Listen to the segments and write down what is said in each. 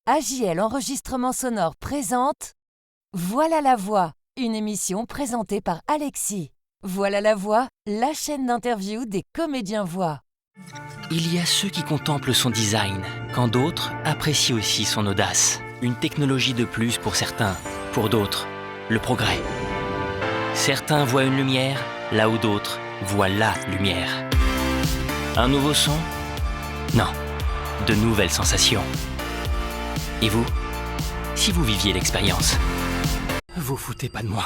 AJL Enregistrement Sonore présente Voilà la voix, une émission présentée par Alexis. Voilà la voix, la chaîne d'interview des comédiens voix. Il y a ceux qui contemplent son design, quand d'autres apprécient aussi son audace. Une technologie de plus pour certains, pour d'autres, le progrès. Certains voient une lumière, là où d'autres voient la lumière. Un nouveau son? Non, de nouvelles sensations. Et vous? Si vous viviez l'expérience? Vous foutez pas de moi.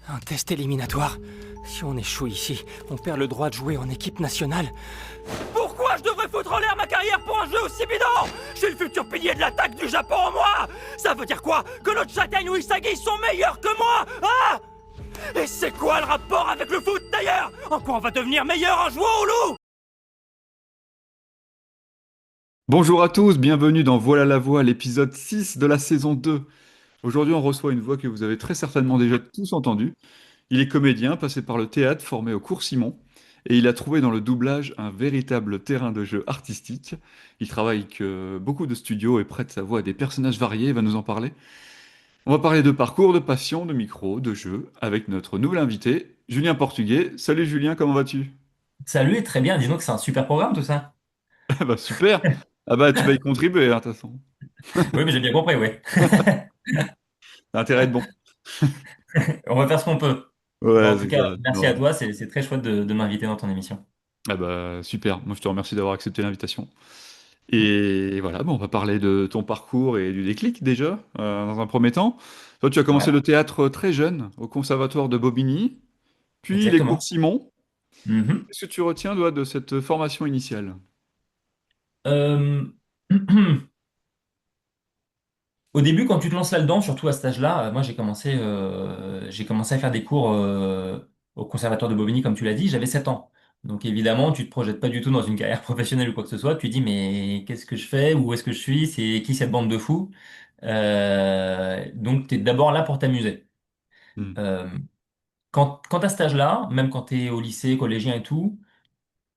Un test éliminatoire. Si on échoue ici, on perd le droit de jouer en équipe nationale. Pourquoi je devrais foutre en l'air ma carrière pour un jeu aussi bidon? J'ai le futur pilier de l'attaque du Japon en moi. Ça veut dire quoi? Que notre châtaigne ou Isagi sont meilleurs que moi? Ah! Et c'est quoi le rapport avec le foot d'ailleurs? En quoi on va devenir meilleur en jouant au loup? Bonjour à tous, bienvenue dans Voilà la voix, l'épisode 6 de la saison 2. Aujourd'hui, on reçoit une voix que vous avez très certainement déjà tous entendue. Il est comédien, passé par le théâtre, formé au cours Simon, et il a trouvé dans le doublage un véritable terrain de jeu artistique. Il travaille avec beaucoup de studios et prête sa voix à des personnages variés, il va nous en parler. On va parler de parcours, de passion, de micro, de jeu, avec notre nouvel invité, Julien Portugais. Salut Julien, comment vas-tu? Salut, très bien. Dis donc que c'est un super programme tout ça. Ah bah super! Ah bah tu vas y contribuer, hein, de toute façon. Oui, mais j'ai bien compris, oui. T'as intérêt à être bon. On va faire ce qu'on peut. Bon, Ouais, en tout c'est cas, ça. merci à Non. toi. C'est très chouette de m'inviter dans ton émission. Ah bah super, moi je te remercie d'avoir accepté l'invitation. Et voilà, bon, on va parler de ton parcours et du déclic déjà, dans un premier temps. Toi, tu as commencé Ouais, le théâtre très jeune, au Conservatoire de Bobigny, puis les cours exactement. Simon. Mhm. Qu'est-ce que tu retiens, toi, de cette formation initiale? Euh, Au début, quand tu te lances là-dedans, surtout à cet âge-là, moi j'ai commencé à faire des cours au Conservatoire de Bobigny, comme tu l'as dit, j'avais 7 ans. Donc évidemment, tu te projettes pas du tout dans une carrière professionnelle ou quoi que ce soit. Tu te dis, mais qu'est-ce que je fais? Où est-ce que je suis? C'est qui cette bande de fous? Donc tu es d'abord là pour t'amuser. Hmm. Euh, quand à cet âge-là, même quand tu es au lycée, collégien et tout,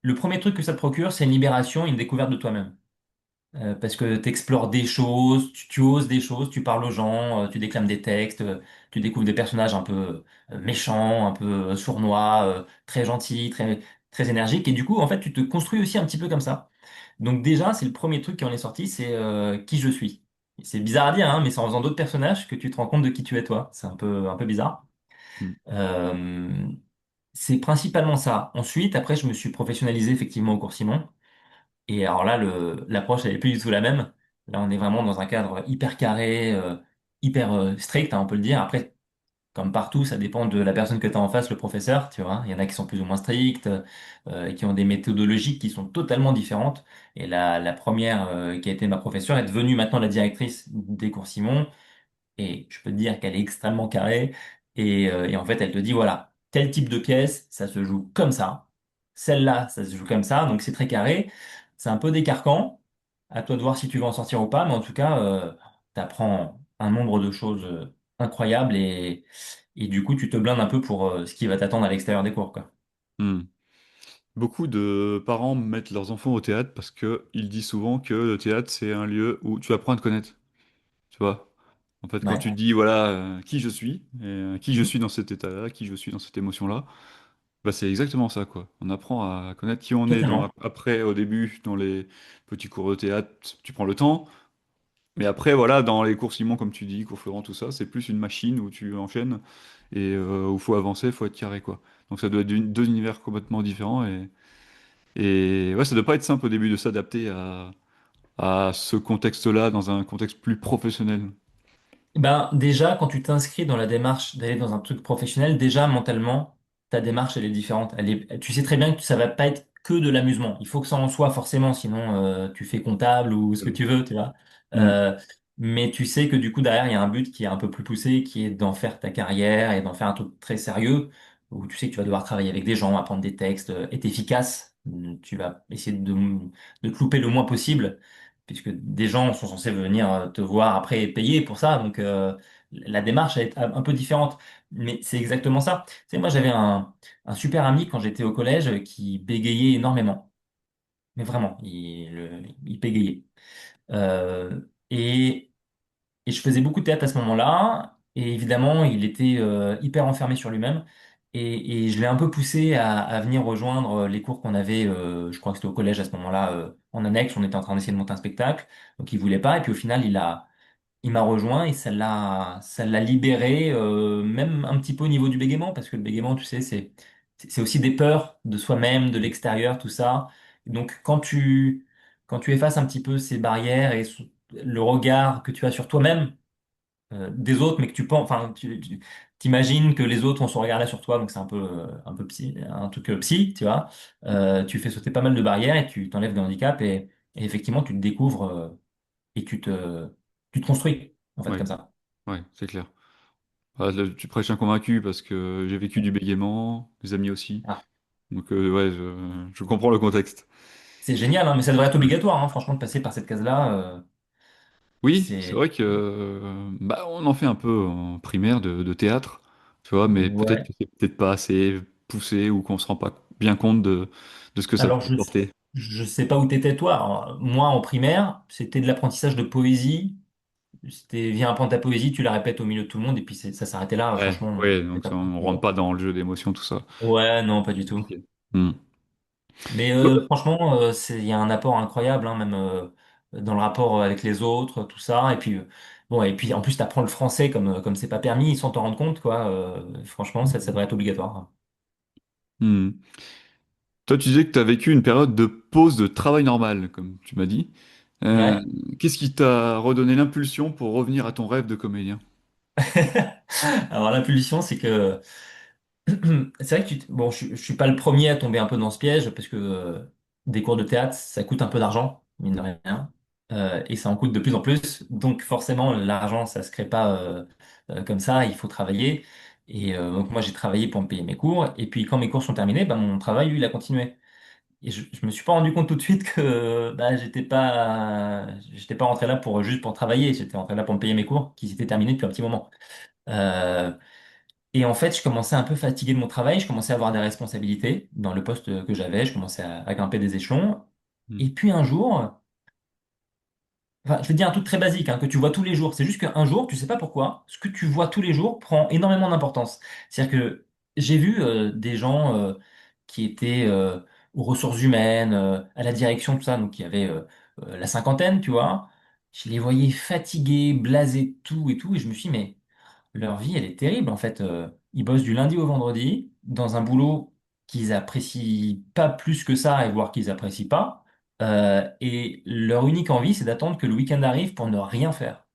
le premier truc que ça te procure, c'est une libération, une découverte de toi-même. Parce que tu explores des choses, tu oses des choses, tu parles aux gens, tu déclames des textes, tu découvres des personnages un peu méchants, un peu sournois, très gentils, très énergiques. Et du coup, en fait, tu te construis aussi un petit peu comme ça. Donc déjà, c'est le premier truc qui en est sorti, c'est qui je suis. Et c'est bizarre à dire, hein, mais c'est en faisant d'autres personnages que tu te rends compte de qui tu es toi. C'est un peu bizarre. Hmm. Euh, c'est principalement ça. Ensuite, après, je me suis professionnalisé effectivement au cours Simon. Et alors là, l'approche, elle est plus du tout la même. Là, on est vraiment dans un cadre hyper carré, hyper strict, hein, on peut le dire. Après, comme partout, ça dépend de la personne que tu as en face, le professeur, tu vois. Il y en a qui sont plus ou moins stricts, et qui ont des méthodologies qui sont totalement différentes. Et la première, qui a été ma professeure, est devenue maintenant la directrice des cours Simon. Et je peux te dire qu'elle est extrêmement carrée. Et en fait, elle te dit, voilà, tel type de pièce, ça se joue comme ça. Celle-là, ça se joue comme ça. Donc c'est très carré. C'est un peu décarquant. À toi de voir si tu veux en sortir ou pas. Mais en tout cas, tu apprends un nombre de choses incroyables. Et du coup, tu te blindes un peu pour ce qui va t'attendre à l'extérieur des cours, quoi. Hmm. Beaucoup de parents mettent leurs enfants au théâtre parce qu'ils disent souvent que le théâtre, c'est un lieu où tu apprends à te connaître. Tu vois? En fait, quand Ouais. tu dis, voilà, qui je suis, et, qui je Mhm. suis dans cet état-là, qui je suis dans cette émotion-là, bah, c'est exactement ça, quoi. On apprend à connaître qui on est Totalement. après, au début, dans les petits cours de théâtre, tu prends le temps. Mais après, voilà, dans les cours Simon, comme tu dis, cours Florent, tout ça, c'est plus une machine où tu enchaînes et où il faut avancer, il faut être carré, quoi. Donc ça doit être deux univers complètement différents et ouais, ça doit pas être simple au début de s'adapter à ce contexte-là dans un contexte plus professionnel. Ben, déjà, quand tu t'inscris dans la démarche d'aller dans un truc professionnel, déjà, mentalement, ta démarche, elle est différente. Tu sais très bien que ça va pas être que de l'amusement. Il faut que ça en soit forcément, sinon tu fais comptable ou ce que tu veux, tu vois. Hmm. Euh, mais tu sais que du coup, derrière, il y a un but qui est un peu plus poussé, qui est d'en faire ta carrière et d'en faire un truc très sérieux, où tu sais que tu vas devoir travailler avec des gens, apprendre des textes, être efficace. Tu vas essayer de te louper le moins possible puisque des gens sont censés venir te voir après et payer pour ça. Donc la démarche va être un peu différente. Mais c'est exactement ça. Tu sais, moi j'avais un super ami quand j'étais au collège qui bégayait énormément. Mais vraiment, il bégayait. Euh, Et, et je faisais beaucoup de théâtre à ce moment-là. Et évidemment, il était hyper enfermé sur lui-même. Et je l'ai un peu poussé à venir rejoindre les cours qu'on avait, je crois que c'était au collège à ce moment-là, en annexe. On était en train d'essayer de monter un spectacle. Donc il voulait pas. Et puis au final, il m'a rejoint et ça l'a libéré, même un petit peu au niveau du bégaiement, parce que le bégaiement, tu sais, c'est aussi des peurs de soi-même, de l'extérieur, tout ça. Donc, quand tu effaces un petit peu ces barrières et le regard que tu as sur toi-même, des autres, mais que tu penses, enfin, tu t'imagines que les autres ont ce regard-là sur toi, donc c'est un peu psy, un truc psy, tu vois. Tu fais sauter pas mal de barrières et tu t'enlèves des handicaps et effectivement, tu te découvres, et tu te construis, en fait, Ouais, comme ça. ouais, c'est clair. Ah, là, tu prêches un convaincu parce que j'ai vécu du bégaiement, des amis aussi. Ah, Donc, ouais, je comprends le contexte. c'est génial, hein, mais ça devrait être obligatoire, hein, franchement, de passer par cette case-là. Oui, c'est C'est. vrai que bah, on en fait un peu en primaire de théâtre, tu vois, mais peut-être Ouais. que c'est peut-être pas assez poussé ou qu'on se rend pas bien compte de ce que ça peut Alors, apporter. je sais pas où t'étais, toi. Alors, moi, en primaire, c'était de l'apprentissage de poésie. C'était, viens apprendre ta poésie, tu la répètes au milieu de tout le monde, et puis ça s'arrêtait là, Ouais, franchement. ouais, C'était donc pas on plus, rentre pas dans le jeu d'émotion, tout ça. Ouais, non, pas du tout. Compliqué. Hmm. Mais franchement, il y a un apport incroyable, hein, même dans le rapport avec les autres, tout ça. Et puis, bon, et puis en plus, tu apprends le français comme c'est pas permis, sans t'en rendre compte, quoi. Franchement, ça devrait être obligatoire. Hmm. Toi, tu disais que tu as vécu une période de pause de travail normal, comme tu m'as dit. Euh, Ouais. Qu'est-ce qui t'a redonné l'impulsion pour revenir à ton rêve de comédien? Alors, l'impulsion, c'est que c'est vrai que bon, je suis pas le premier à tomber un peu dans ce piège parce que des cours de théâtre, ça coûte un peu d'argent, mine de rien. Et ça en coûte de plus en plus. Donc forcément, l'argent, ça se crée pas comme ça, il faut travailler. Et donc moi, j'ai travaillé pour me payer mes cours. Et puis quand mes cours sont terminés, bah, mon travail, lui, il a continué. Et je me suis pas rendu compte tout de suite que bah, j'étais pas rentré là pour juste pour travailler. J'étais rentré là pour me payer mes cours qui s'étaient terminés depuis un petit moment. Euh, et en fait, je commençais un peu fatigué de mon travail, je commençais à avoir des responsabilités dans le poste que j'avais, je commençais à grimper des échelons. Hmm. Et puis un jour, enfin, je vais te dire un truc très basique, hein, que tu vois tous les jours. C'est juste qu'un jour, tu sais pas pourquoi, ce que tu vois tous les jours prend énormément d'importance. C'est-à-dire que j'ai vu des gens qui étaient aux ressources humaines, à la direction, tout ça, donc qui avaient la cinquantaine, tu vois. Je les voyais fatigués, blasés, tout et tout, et je me suis dit, mais leur vie, elle est terrible en fait. Ils bossent du lundi au vendredi dans un boulot qu'ils apprécient pas plus que ça, et voire qu'ils apprécient pas. Et leur unique envie, c'est d'attendre que le week-end arrive pour ne rien faire.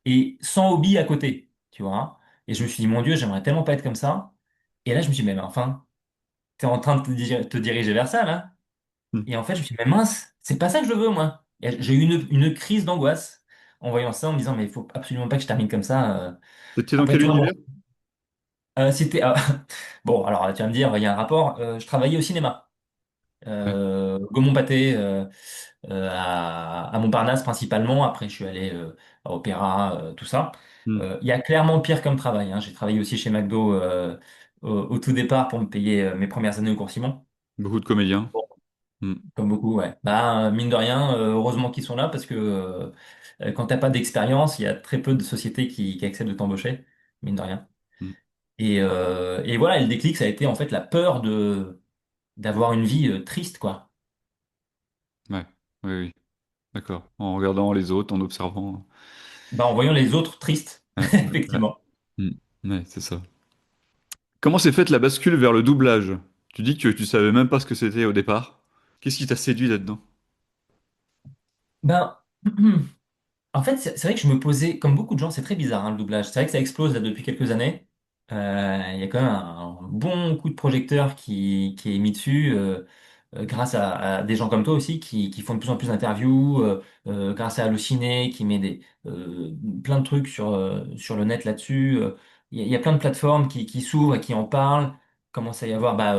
Et sans hobby à côté, tu vois. Et je me suis dit, mon Dieu, j'aimerais tellement pas être comme ça. Et là, je me suis dit, mais enfin, t'es en train de te diriger vers ça, là. Hmm. Et en fait, je me suis dit, mais mince, c'est pas ça que je veux, moi. Et j'ai eu une crise d'angoisse en voyant ça, en me disant, mais il faut absolument pas que je termine comme ça. T'étais dans Après, quel tu vois, univers? c'était bon. Alors, tu vas me dire, il y a un rapport. Je travaillais au cinéma, Ouais. Gaumont-Pathé, à Montparnasse principalement. Après, je suis allé à Opéra, tout ça. Hmm. Il y a clairement pire comme travail, hein. J'ai travaillé aussi chez McDo au tout départ pour me payer mes premières années au cours Simon. Beaucoup de comédiens. Bon, Hmm. comme beaucoup, ouais. Bah, mine de rien, heureusement qu'ils sont là parce que quand t'as pas d'expérience, il y a très peu de sociétés qui acceptent de t'embaucher, mine de rien. Hmm. Et voilà, et le déclic, ça a été en fait la peur de d'avoir une vie triste, quoi. Ouais. Oui, oui. D'accord. En regardant les autres, en observant. Bah, en voyant les autres tristes, Ouais. Ouais. effectivement. Hmm. Ouais, c'est ça. Comment s'est faite la bascule vers le doublage? Tu dis que tu savais même pas ce que c'était au départ. Qu'est-ce qui t'a séduit là-dedans? Ben, en fait, c'est vrai que je me posais, comme beaucoup de gens, c'est très bizarre, hein, le doublage. C'est vrai que ça explose là depuis quelques années. Il y a quand même un bon coup de projecteur qui est mis dessus, grâce à des gens comme toi aussi qui font de plus en plus d'interviews, grâce à Allociné qui met plein de trucs sur le net là-dessus. Il y a plein de plateformes qui s'ouvrent et qui en parlent. Commence à y avoir bah,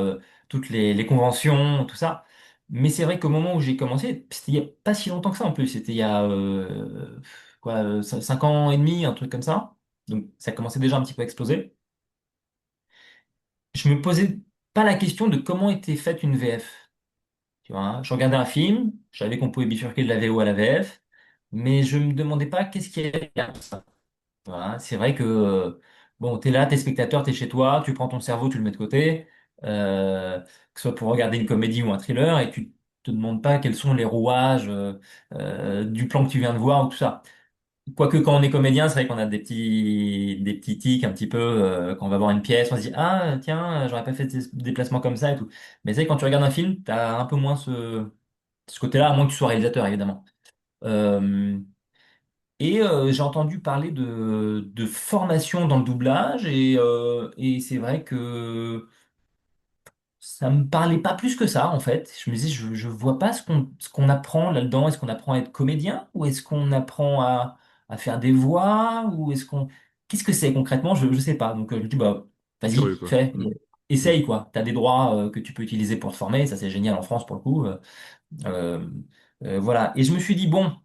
toutes les conventions, tout ça. Mais c'est vrai qu'au moment où j'ai commencé, c'était il n'y a pas si longtemps que ça en plus, c'était il y a 5 ans et demi, un truc comme ça. Donc ça commençait déjà un petit peu à exploser. Je me posais pas la question de comment était faite une VF. Tu vois, hein. Je regardais un film, je savais qu'on pouvait bifurquer de la VO à la VF. mais je me demandais pas qu'est-ce qu'il y avait derrière ça. Voilà, c'est vrai que bon, t'es là, t'es spectateur, t'es chez toi, tu prends ton cerveau, tu le mets de côté, que ce soit pour regarder une comédie ou un thriller, et tu te demandes pas quels sont les rouages du plan que tu viens de voir ou tout ça. Quoique quand on est comédien, c'est vrai qu'on a des petits tics un petit peu quand on va voir une pièce, on se dit ah tiens, j'aurais pas fait ce déplacement comme ça et tout. Mais c'est vrai, quand tu regardes un film, t'as un peu moins ce côté-là, à moins que tu sois réalisateur évidemment. Euh, j'ai entendu parler de formation dans le doublage et c'est vrai que ça me parlait pas plus que ça en fait. Je me disais, je vois pas ce qu'on apprend là-dedans. Est-ce qu'on apprend à être comédien ou est-ce qu'on apprend à faire des voix ou est-ce qu'on... Qu'est-ce que c'est concrètement? Je sais pas. Donc je me dis, bah vas-y, Curieux, quoi. fais, Mm. Mm. essaye quoi. T'as des droits que tu peux utiliser pour te former. Ça c'est génial en France pour le coup. Euh, voilà. Et je me suis dit, bon,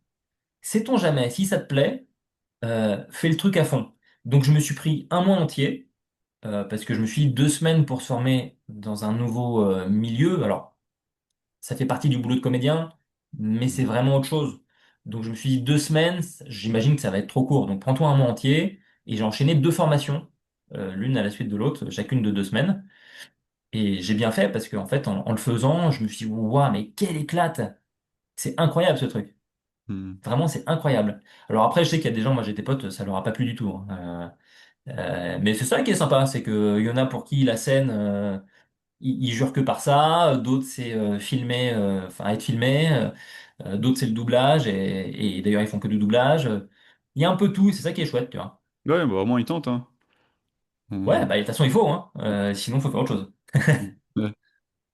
sait-on jamais, si ça te plaît, fais le truc à fond. Donc je me suis pris un mois entier parce que je me suis dit 2 semaines pour se former dans un nouveau milieu. Alors, ça fait partie du boulot de comédien, mais c'est vraiment autre chose. Donc, je me suis dit 2 semaines, j'imagine que ça va être trop court. Donc, prends-toi un mois entier. Et j'ai enchaîné 2 formations, l'une à la suite de l'autre, chacune de 2 semaines. Et j'ai bien fait parce qu'en fait, en le faisant, je me suis dit, waouh, mais quelle éclate! C'est incroyable ce truc. Mm. Vraiment, c'est incroyable. Alors après, je sais qu'il y a des gens, moi j'ai des potes, ça leur a pas plu du tout, hein. Mais c'est ça qui est sympa, c'est que il y en a pour qui la scène, ils jurent que par ça, d'autres c'est filmer, enfin être filmé, d'autres c'est le doublage, et d'ailleurs ils font que du doublage. Il y a un peu tout, et c'est ça qui est chouette, tu vois. Ouais, bah, au moins, il tente, hein. Ouais, Mm. bah de toute façon il faut, hein. Sinon il faut faire autre chose. Ouais.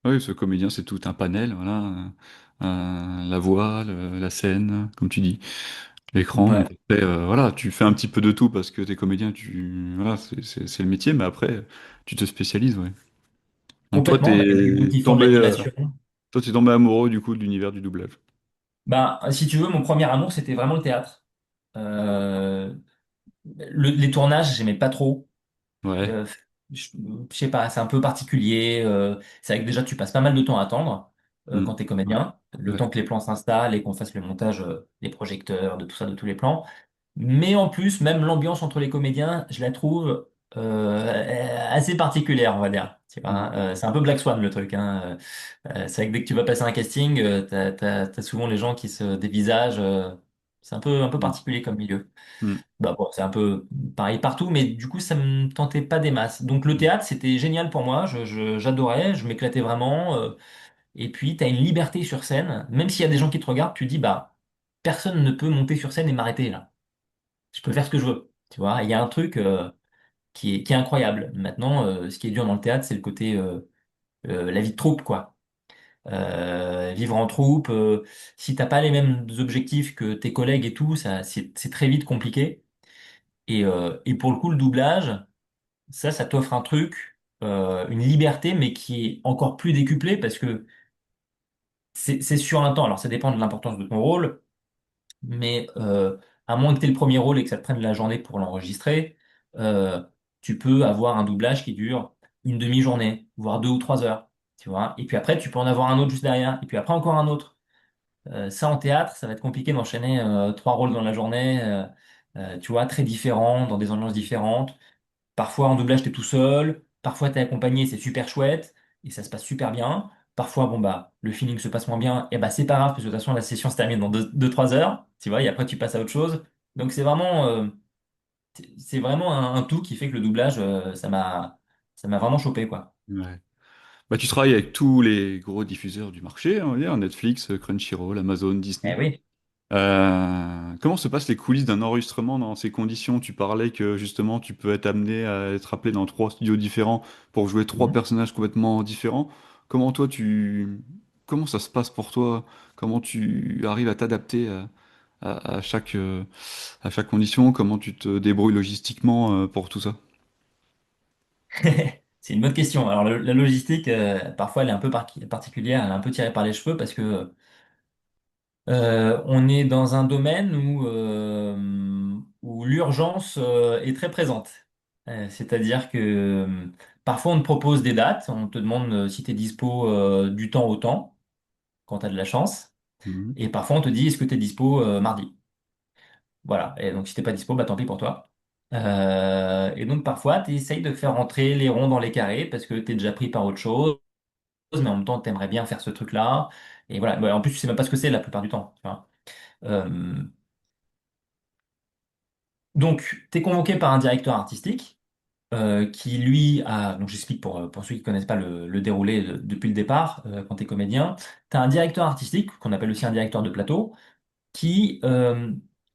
Oui, ce comédien, c'est tout un panel, voilà. La voix, la scène, comme tu dis, l'écran. Donc Ouais, après, voilà, tu fais un petit peu de tout parce que t'es comédien, voilà, c'est le métier, mais après, tu te spécialises, ouais. Donc complètement, bah, il y a des gens qui font de l'animation. toi, t'es tombé amoureux du coup de l'univers du doublage. Bah, si tu veux, mon premier amour, c'était vraiment le théâtre. Euh, les tournages, j'aimais pas trop. Ouais. Euh, je sais pas, c'est un peu particulier. C'est vrai que déjà, tu passes pas mal de temps à attendre Mm. quand tu es comédien. Le Ouais. temps que les plans s'installent et qu'on fasse le montage des projecteurs, de tout ça, de tous les plans. Mais en plus, même l'ambiance entre les comédiens, je la trouve assez particulière, on va dire. Tu vois, Mm. hein. C'est un peu Black Swan le truc, hein. C'est vrai que dès que tu vas passer un casting, t'as souvent les gens qui se dévisagent. C'est un peu Mm. particulier comme milieu. Mm. Bah bon, c'est un peu pareil partout, mais du coup, ça me tentait pas des masses. Donc le théâtre, c'était génial pour moi. J'adorais, je m'éclatais vraiment. Et puis, tu as une liberté sur scène. Même s'il y a des gens qui te regardent, tu dis, bah, personne ne peut monter sur scène et m'arrêter là. Je peux faire ce que je veux. Tu vois, il y a un truc qui est incroyable. Maintenant, ce qui est dur dans le théâtre, c'est le côté la vie de troupe, quoi. Vivre en troupe, si t'as pas les mêmes objectifs que tes collègues et tout, ça, c'est très vite compliqué. Et pour le coup, le doublage, ça t'offre un truc, une liberté, mais qui est encore plus décuplée parce que c'est sur un temps. Alors, ça dépend de l'importance de ton rôle, mais à moins que tu aies le premier rôle et que ça te prenne la journée pour l'enregistrer, euh, tu peux avoir un doublage qui dure une demi-journée, voire 2 ou 3 heures. Tu vois. Et puis après, tu peux en avoir un autre juste derrière, et puis après encore un autre. Ça, en théâtre, ça va être compliqué d'enchaîner 3 rôles dans la journée, tu vois, très différents, dans des ambiances différentes. Parfois, en doublage, t'es tout seul. Parfois, t'es accompagné, c'est super chouette. Et ça se passe super bien. Parfois, bon, bah, le feeling se passe moins bien. Et bah, c'est pas grave, parce que de toute façon, la session se termine dans 2, 3 heures. Tu vois, et après, tu passes à autre chose. Donc, c'est vraiment un tout qui fait que le doublage, ça m'a vraiment chopé, quoi. Ouais. Bah, tu travailles avec tous les gros diffuseurs du marché, on va dire, Netflix, Crunchyroll, Amazon, Eh Disney. oui. Comment se passent les coulisses d'un enregistrement dans ces conditions? Tu parlais que justement tu peux être amené à être appelé dans 3 studios différents pour jouer 3 personnages complètement différents. Comment toi comment ça se passe pour toi? Comment tu arrives à t'adapter à chaque condition? Comment tu te débrouilles logistiquement pour tout ça? C'est une bonne question. Alors, la logistique, parfois, elle est un peu particulière, elle est un peu tirée par les cheveux parce que on est dans un domaine où l'urgence est très présente. C'est-à-dire que parfois on te propose des dates, on te demande si tu es dispo du temps au temps, quand tu as de la chance, Mhm. et parfois on te dit est-ce que tu es dispo mardi. Voilà. Et donc, si t'es pas dispo, bah tant pis pour toi. Et donc, parfois, tu essayes de faire rentrer les ronds dans les carrés parce que t'es déjà pris par autre chose, mais en même temps, t'aimerais bien faire ce truc-là. Et voilà. Bah, en plus, tu sais même pas ce que c'est la plupart du temps. Tu vois. Euh, donc, t'es convoqué par un directeur artistique qui, lui, a. Donc, j'explique pour ceux qui connaissent pas le déroulé depuis le départ, quand t'es comédien. T'as un directeur artistique, qu'on appelle aussi un directeur de plateau qui,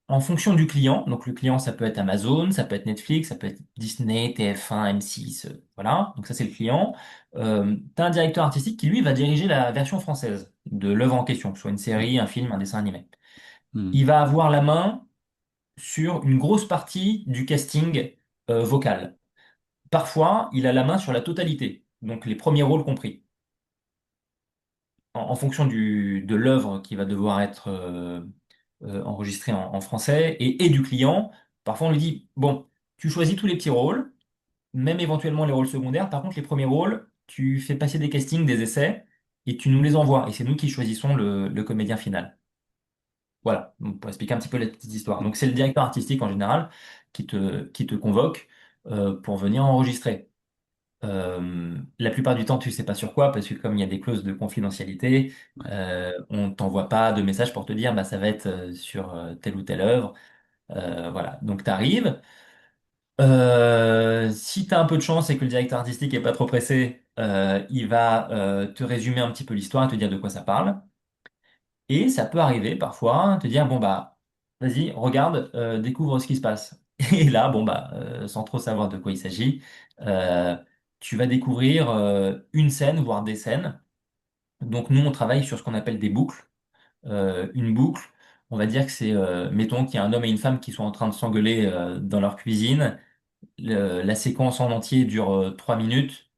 en fonction du client, donc le client, ça peut être Amazon, ça peut être Netflix, ça peut être Disney, TF1, M6, voilà, donc ça c'est le client. Tu as un directeur artistique qui, lui, va diriger la version française de l'œuvre en question, que ce soit une série, un film, un dessin animé. Hmm. Il va avoir la main sur une grosse partie du casting vocal. Parfois, il a la main sur la totalité, donc les premiers rôles compris. En fonction de l'œuvre qui va devoir être enregistrée en français et du client, parfois on lui dit, bon, tu choisis tous les petits rôles, même éventuellement les rôles secondaires, par contre les premiers rôles, tu fais passer des castings, des essais, et tu nous les envoies, et c'est nous qui choisissons le comédien final. Voilà, donc pour expliquer un petit peu la petite histoire. Donc c'est le directeur artistique en général qui te convoque pour venir enregistrer. La plupart du temps, tu sais pas sur quoi, parce que comme il y a des clauses de confidentialité, on t'envoie pas de message pour te dire bah ça va être sur telle ou telle œuvre. Voilà. Donc tu arrives. Si tu as un peu de chance et que le directeur artistique est pas trop pressé, il va te résumer un petit peu l'histoire et te dire de quoi ça parle. Et ça peut arriver parfois, te dire bon bah vas-y, regarde, découvre ce qui se passe. Et là, bon bah sans trop savoir de quoi il s'agit, euh, tu vas découvrir une scène, voire des scènes. Donc nous, on travaille sur ce qu'on appelle des boucles. Une boucle, on va dire que c'est, mettons qu'il y a un homme et une femme qui sont en train de s'engueuler dans leur cuisine. La séquence en entier dure 3 minutes,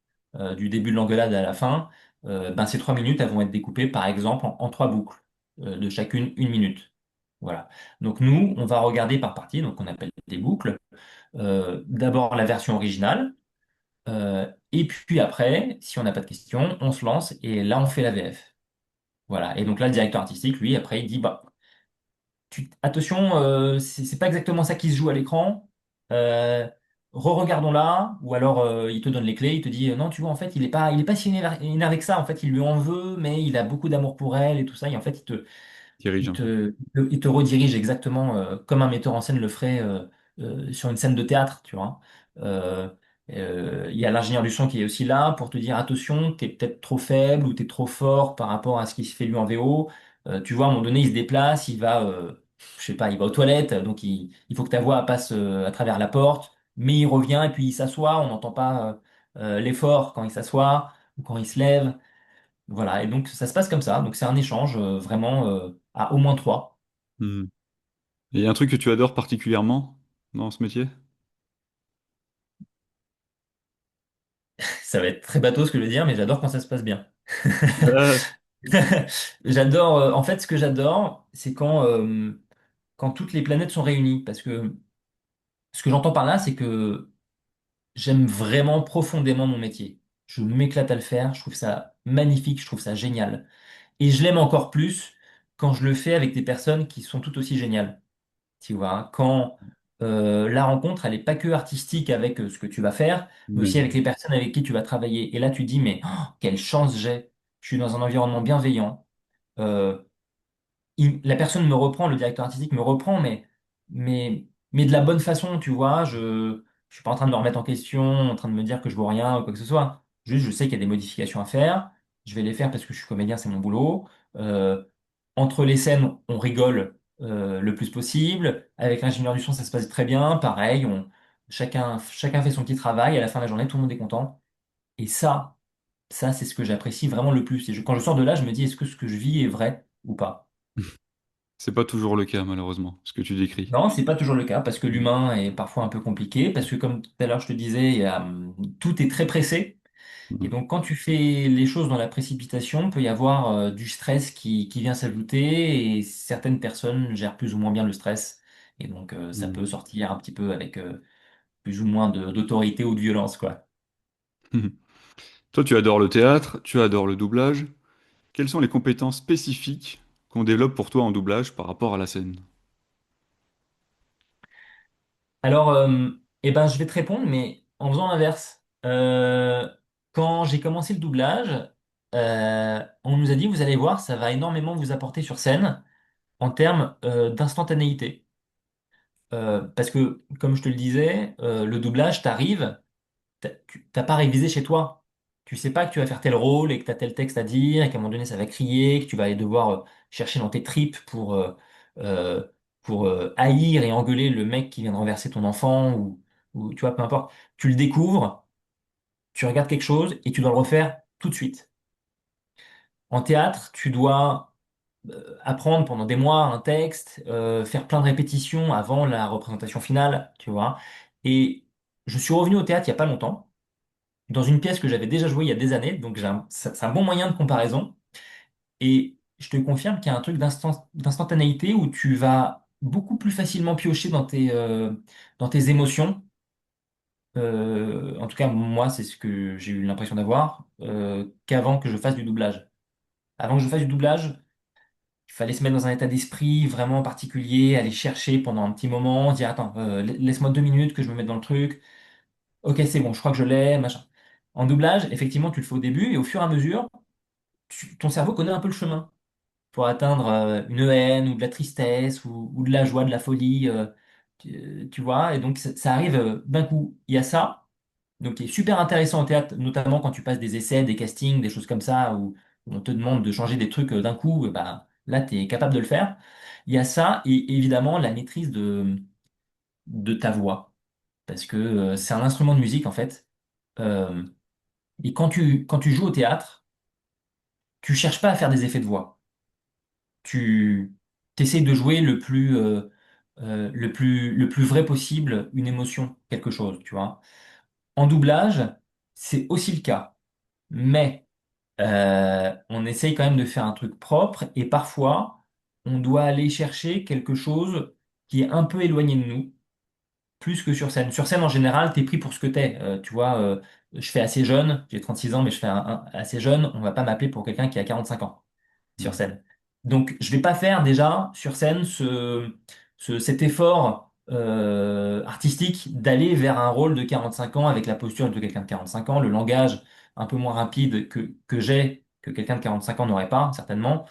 du début de l'engueulade à la fin. Ben, ces 3 minutes, elles vont être découpées, par exemple, en trois boucles, de chacune 1 minute. Voilà. Donc nous, on va regarder par partie, donc on appelle des boucles. D'abord la version originale, et puis après, si on n'a pas de questions, on se lance et là, on fait la VF. Voilà. Et donc là, le directeur artistique, lui, après, il dit, bah, attention, c'est pas exactement ça qui se joue à l'écran. Euh, Re-regardons-la, ou alors il te donne les clés, il te dit non, tu vois, en fait, il est pas si énervé que ça. En fait, il lui en veut, mais il a beaucoup d'amour pour elle et tout ça. Et en fait, Dirige il un peu. te, il te redirige exactement comme un metteur en scène le ferait sur une scène de théâtre, tu vois. Euh, il y a l'ingénieur du son qui est aussi là pour te dire attention, t'es peut-être trop faible ou t'es trop fort par rapport à ce qui se fait lui en VO. Tu vois, à un moment donné, il se déplace, il va, je sais pas, il va aux toilettes, donc il faut que ta voix passe à travers la porte, mais il revient et puis il s'assoit, on n'entend pas l'effort quand il s'assoit ou quand il se lève. Voilà, et donc ça se passe comme ça. Donc c'est un échange vraiment à au moins trois. Hmm. Et il y a un truc que tu adores particulièrement dans ce métier? Ça va être très bateau ce que je veux dire, mais j'adore quand ça se passe bien. Euh, J'adore, en fait, ce que j'adore, c'est quand toutes les planètes sont réunies. Parce que ce que j'entends par là, c'est que j'aime vraiment profondément mon métier. Je m'éclate à le faire, je trouve ça magnifique, je trouve ça génial. Et je l'aime encore plus quand je le fais avec des personnes qui sont tout aussi géniales. Tu vois, hein. Quand la rencontre, elle n'est pas que artistique avec ce que tu vas faire, mais aussi oui. avec les personnes avec qui tu vas travailler. Et là, tu dis, mais oh, quelle chance j'ai. Je suis dans un environnement bienveillant. Euh, la personne me reprend, le directeur artistique me reprend, mais de la bonne façon, tu vois. Je suis pas en train de me remettre en question, en train de me dire que je vaux rien ou quoi que ce soit. Juste, je sais qu'il y a des modifications à faire. Je vais les faire parce que je suis comédien, c'est mon boulot. Euh, Entre les scènes, on rigole le plus possible. Avec l'ingénieur du son, ça se passe très bien. Pareil, chacun fait son petit travail. À la fin de la journée, tout le monde est content. Et ça, c'est ce que j'apprécie vraiment le plus. Et quand je sors de là, je me dis, est-ce que ce que je vis est vrai ou pas? C'est pas toujours le cas, malheureusement, ce que tu décris. Non, c'est pas toujours le cas parce que l'humain est parfois un peu compliqué, parce que comme tout à l'heure je te disais, tout est très pressé. Et Mhm. donc quand tu fais les choses dans la précipitation, il peut y avoir du stress qui vient s'ajouter et certaines personnes gèrent plus ou moins bien le stress. Et donc ça Mhm. peut sortir un petit peu avec plus ou moins d'autorité ou de violence, quoi. Toi, tu adores le théâtre, tu adores le doublage. Quelles sont les compétences spécifiques qu'on développe pour toi en doublage par rapport à la scène? Alors, eh ben, je vais te répondre, mais en faisant l'inverse. Quand j'ai commencé le doublage, on nous a dit, vous allez voir, ça va énormément vous apporter sur scène en termes d'instantanéité. Parce que, comme je te le disais, le doublage t'arrive. Tu t'as pas révisé chez toi. Tu sais pas que tu vas faire tel rôle et que tu as tel texte à dire et qu'à un moment donné ça va crier, que tu vas aller devoir chercher dans tes tripes euh, haïr et engueuler le mec qui vient de renverser ton enfant ou tu vois, peu importe. Tu le découvres, tu regardes quelque chose et tu dois le refaire tout de suite. En théâtre, tu dois apprendre pendant des mois un texte, faire plein de répétitions avant la représentation finale, tu vois. Et je suis revenu au théâtre il y a pas longtemps dans une pièce que j'avais déjà jouée il y a des années, donc c'est un bon moyen de comparaison. Et je te confirme qu'il y a un truc d'instantanéité où tu vas beaucoup plus facilement piocher dans tes émotions. En tout cas, moi, c'est ce que j'ai eu l'impression d'avoir, qu'avant que je fasse du doublage. Avant que je fasse du doublage, il fallait se mettre dans un état d'esprit vraiment particulier, aller chercher pendant un petit moment, dire, attends, laisse-moi 2 minutes que je me mette dans le truc. Ok, c'est bon, je crois que je l'ai, machin. En doublage, effectivement, tu le fais au début et au fur et à mesure, ton cerveau connaît un peu le chemin pour atteindre une haine ou de la tristesse ou de la joie, de la folie, tu vois. Et donc, ça arrive d'un coup. Il y a ça, donc qui est super intéressant au théâtre, notamment quand tu passes des essais, des castings, des choses comme ça, où on te demande de changer des trucs d'un coup, bah, là, tu es capable de le faire. Il y a ça et évidemment la maîtrise de ta voix, parce que c'est un instrument de musique en fait. Euh, et quand tu joues au théâtre, tu cherches pas à faire des effets de voix. Tu essayes de jouer le plus vrai possible une émotion, quelque chose, tu vois. En doublage, c'est aussi le cas. Mais on essaye quand même de faire un truc propre et parfois, on doit aller chercher quelque chose qui est un peu éloigné de nous, plus que sur scène. Sur scène, en général, t'es pris pour ce que t'es. Tu vois, je fais assez jeune, j'ai 36 ans, mais je fais assez jeune, on va pas m'appeler pour quelqu'un qui a 45 ans sur Mm. scène. Donc, je vais pas faire déjà sur scène cet effort artistique d'aller vers un rôle de 45 ans avec la posture de quelqu'un de 45 ans, le langage un peu moins rapide que quelqu'un de 45 ans n'aurait pas, certainement.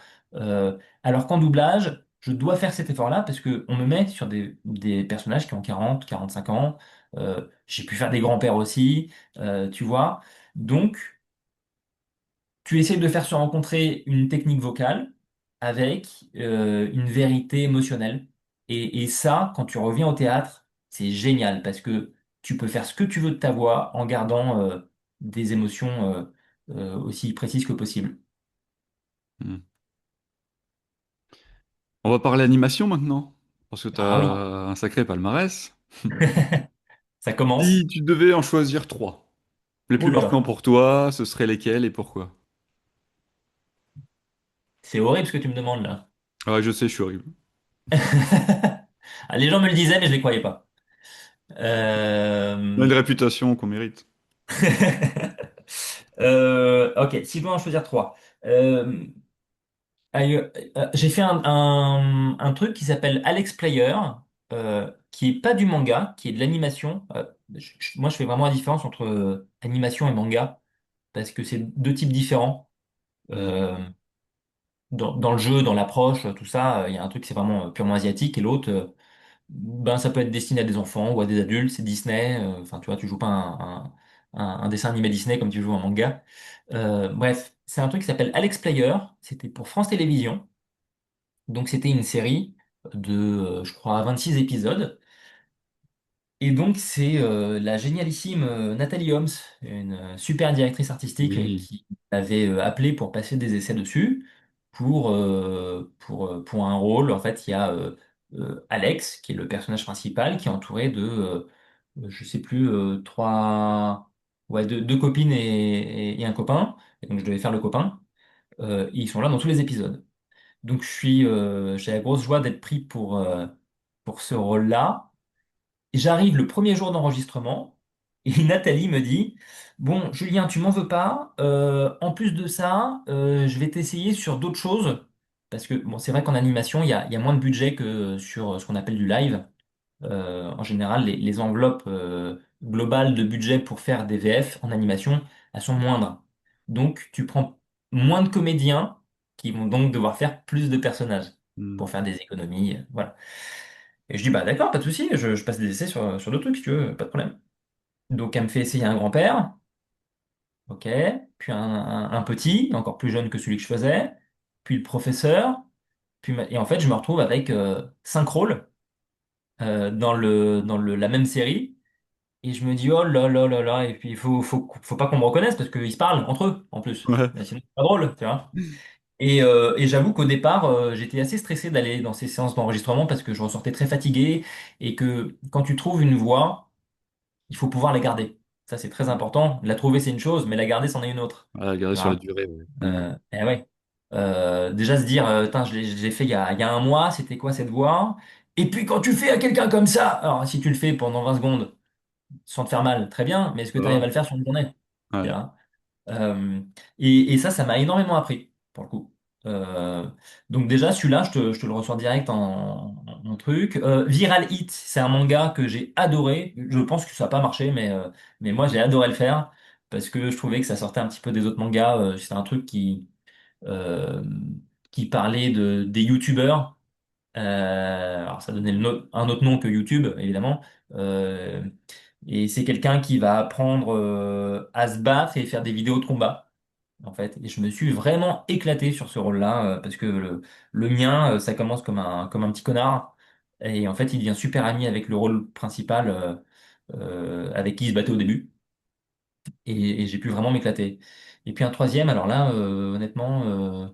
Alors qu'en doublage, je dois faire cet effort-là parce que on me met sur des personnages qui ont 40, 45 ans. J'ai pu faire des grands-pères aussi, tu vois. Donc, tu essaies de faire se rencontrer une technique vocale avec une vérité émotionnelle. Et ça, quand tu reviens au théâtre, c'est génial parce que tu peux faire ce que tu veux de ta voix en gardant des émotions aussi précises que possible. Mm. On va parler animation maintenant, parce que tu Ah oui, as un sacré palmarès. ça commence. Si tu devais en choisir trois, les plus Oh là marquants là, pour toi, ce seraient lesquels et pourquoi? c'est horrible ce que tu me demandes là. Ah, je sais, je suis horrible. Ah, les gens me le disaient, mais je ne les croyais pas. On a Euh, une réputation qu'on mérite. Ok, si je dois en choisir trois. J'ai fait un truc qui s'appelle Alex Player, qui est pas du manga, qui est de l'animation. Moi, je fais vraiment la différence entre animation et manga, parce que c'est deux types différents. Mm. Euh, dans le jeu, dans l'approche, tout ça, il y a un truc qui c'est vraiment purement asiatique, et l'autre, ben, ça peut être destiné à des enfants ou à des adultes, c'est Disney. Enfin, tu vois, tu joues pas un dessin animé Disney comme tu joues un manga. Bref, c'est un truc qui s'appelle Alex Player. C'était pour France Télévisions. Donc c'était une série de, je crois, 26 épisodes. Et donc c'est la génialissime Nathalie Holmes, une super directrice artistique Oui. qui m'avait appelé pour passer des essais dessus pour un rôle. En fait, il y a Alex, qui est le personnage principal, qui est entouré de, je sais plus, deux copines et un copain. Et donc je devais faire le copain. Ils sont là dans tous les épisodes. Donc j'ai la grosse joie d'être pris pour ce rôle-là. J'arrive le premier jour d'enregistrement et Nathalie me dit, bon, Julien, tu m'en veux pas. En plus de ça, je vais t'essayer sur d'autres choses. Parce que bon, c'est vrai qu'en animation, il y a moins de budget que sur ce qu'on appelle du live. En général, les enveloppes globales de budget pour faire des VF en animation, elles sont moindres. Donc, tu prends moins de comédiens qui vont donc devoir faire plus de personnages Hmm. pour faire des économies. Voilà. Et je dis, bah d'accord, pas de souci, je passe des essais sur d'autres trucs si tu veux, pas de problème. Donc, elle me fait essayer un grand-père, ok, puis un petit, encore plus jeune que celui que je faisais, puis le professeur, et en fait, je me retrouve avec 5 rôles la même série. Et je me dis, oh là là là là, et puis faut pas qu'on me reconnaisse parce qu'ils se parlent entre eux en plus. Ouais. Mais sinon, c'est pas drôle, tu vois. Et j'avoue qu'au départ, j'étais assez stressé d'aller dans ces séances d'enregistrement parce que je ressortais très fatigué et que quand tu trouves une voix, il faut pouvoir la garder. Ça, c'est très important. La trouver, c'est une chose, mais la garder, c'en est une autre. Ah, regarder Tu sur la vois. durée, ouais. Hmm. Eh ouais. Déjà se dire, Tain, je l'ai fait il y a un mois, c'était quoi cette voix? Et puis quand tu fais à quelqu'un comme ça, alors si tu le fais pendant 20 secondes, sans te faire mal, très bien, mais est-ce que Ça tu arrives va? à le faire sur une journée? Tu Ouais. vois. Euh, et ça m'a énormément appris, pour le coup. Euh, donc déjà, celui-là, je te le ressors direct en truc. Viral Hit, c'est un manga que j'ai adoré. Je pense que ça n'a pas marché, mais moi, j'ai adoré le faire parce que je trouvais que ça sortait un petit peu des autres mangas. C'est un truc euh, qui parlait des youtubeurs. Alors ça donnait un autre nom que YouTube, évidemment. Euh, et c'est quelqu'un qui va apprendre à se battre et faire des vidéos de combat, en fait. Et je me suis vraiment éclaté sur ce rôle-là, parce que le mien, ça commence comme un petit connard. Et en fait, il devient super ami avec le rôle principal, avec qui il se battait au début. Et j'ai pu vraiment m'éclater. Et puis un troisième, alors là, honnêtement,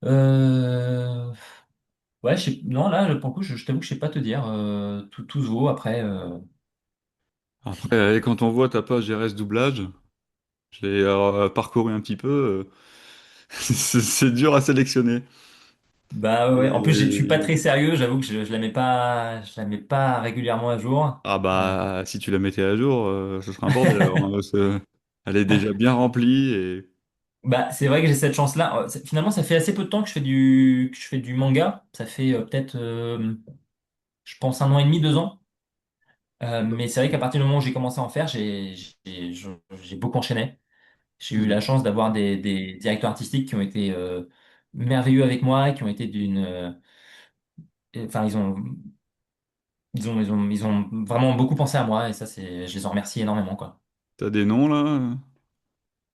euh, ouais, non, là, pour le coup, je t'avoue que je sais pas te dire. Tout se vaut après. Après, quand on voit ta page RS doublage, je l'ai parcouru un petit peu, c'est dur à sélectionner. Bah ouais, ouais. En plus, je suis pas Et- très sérieux. J'avoue que je la mets pas régulièrement à jour. Ah bah, si tu la mettais à jour, ce serait un bordel alors, hein, parce que elle est déjà bien remplie et... Bah, c'est vrai que j'ai cette chance-là. Finalement, ça fait assez peu de temps que je fais du manga. Ça fait peut-être, je pense, 1 an et demi, 2 ans. Mais c'est vrai qu'à partir du moment où j'ai commencé à en faire, j'ai beaucoup enchaîné. J'ai eu la chance d'avoir des directeurs artistiques qui ont été merveilleux avec moi, qui ont été enfin, ils ont vraiment beaucoup pensé à moi et ça, je les en remercie énormément, quoi. T'as des noms là?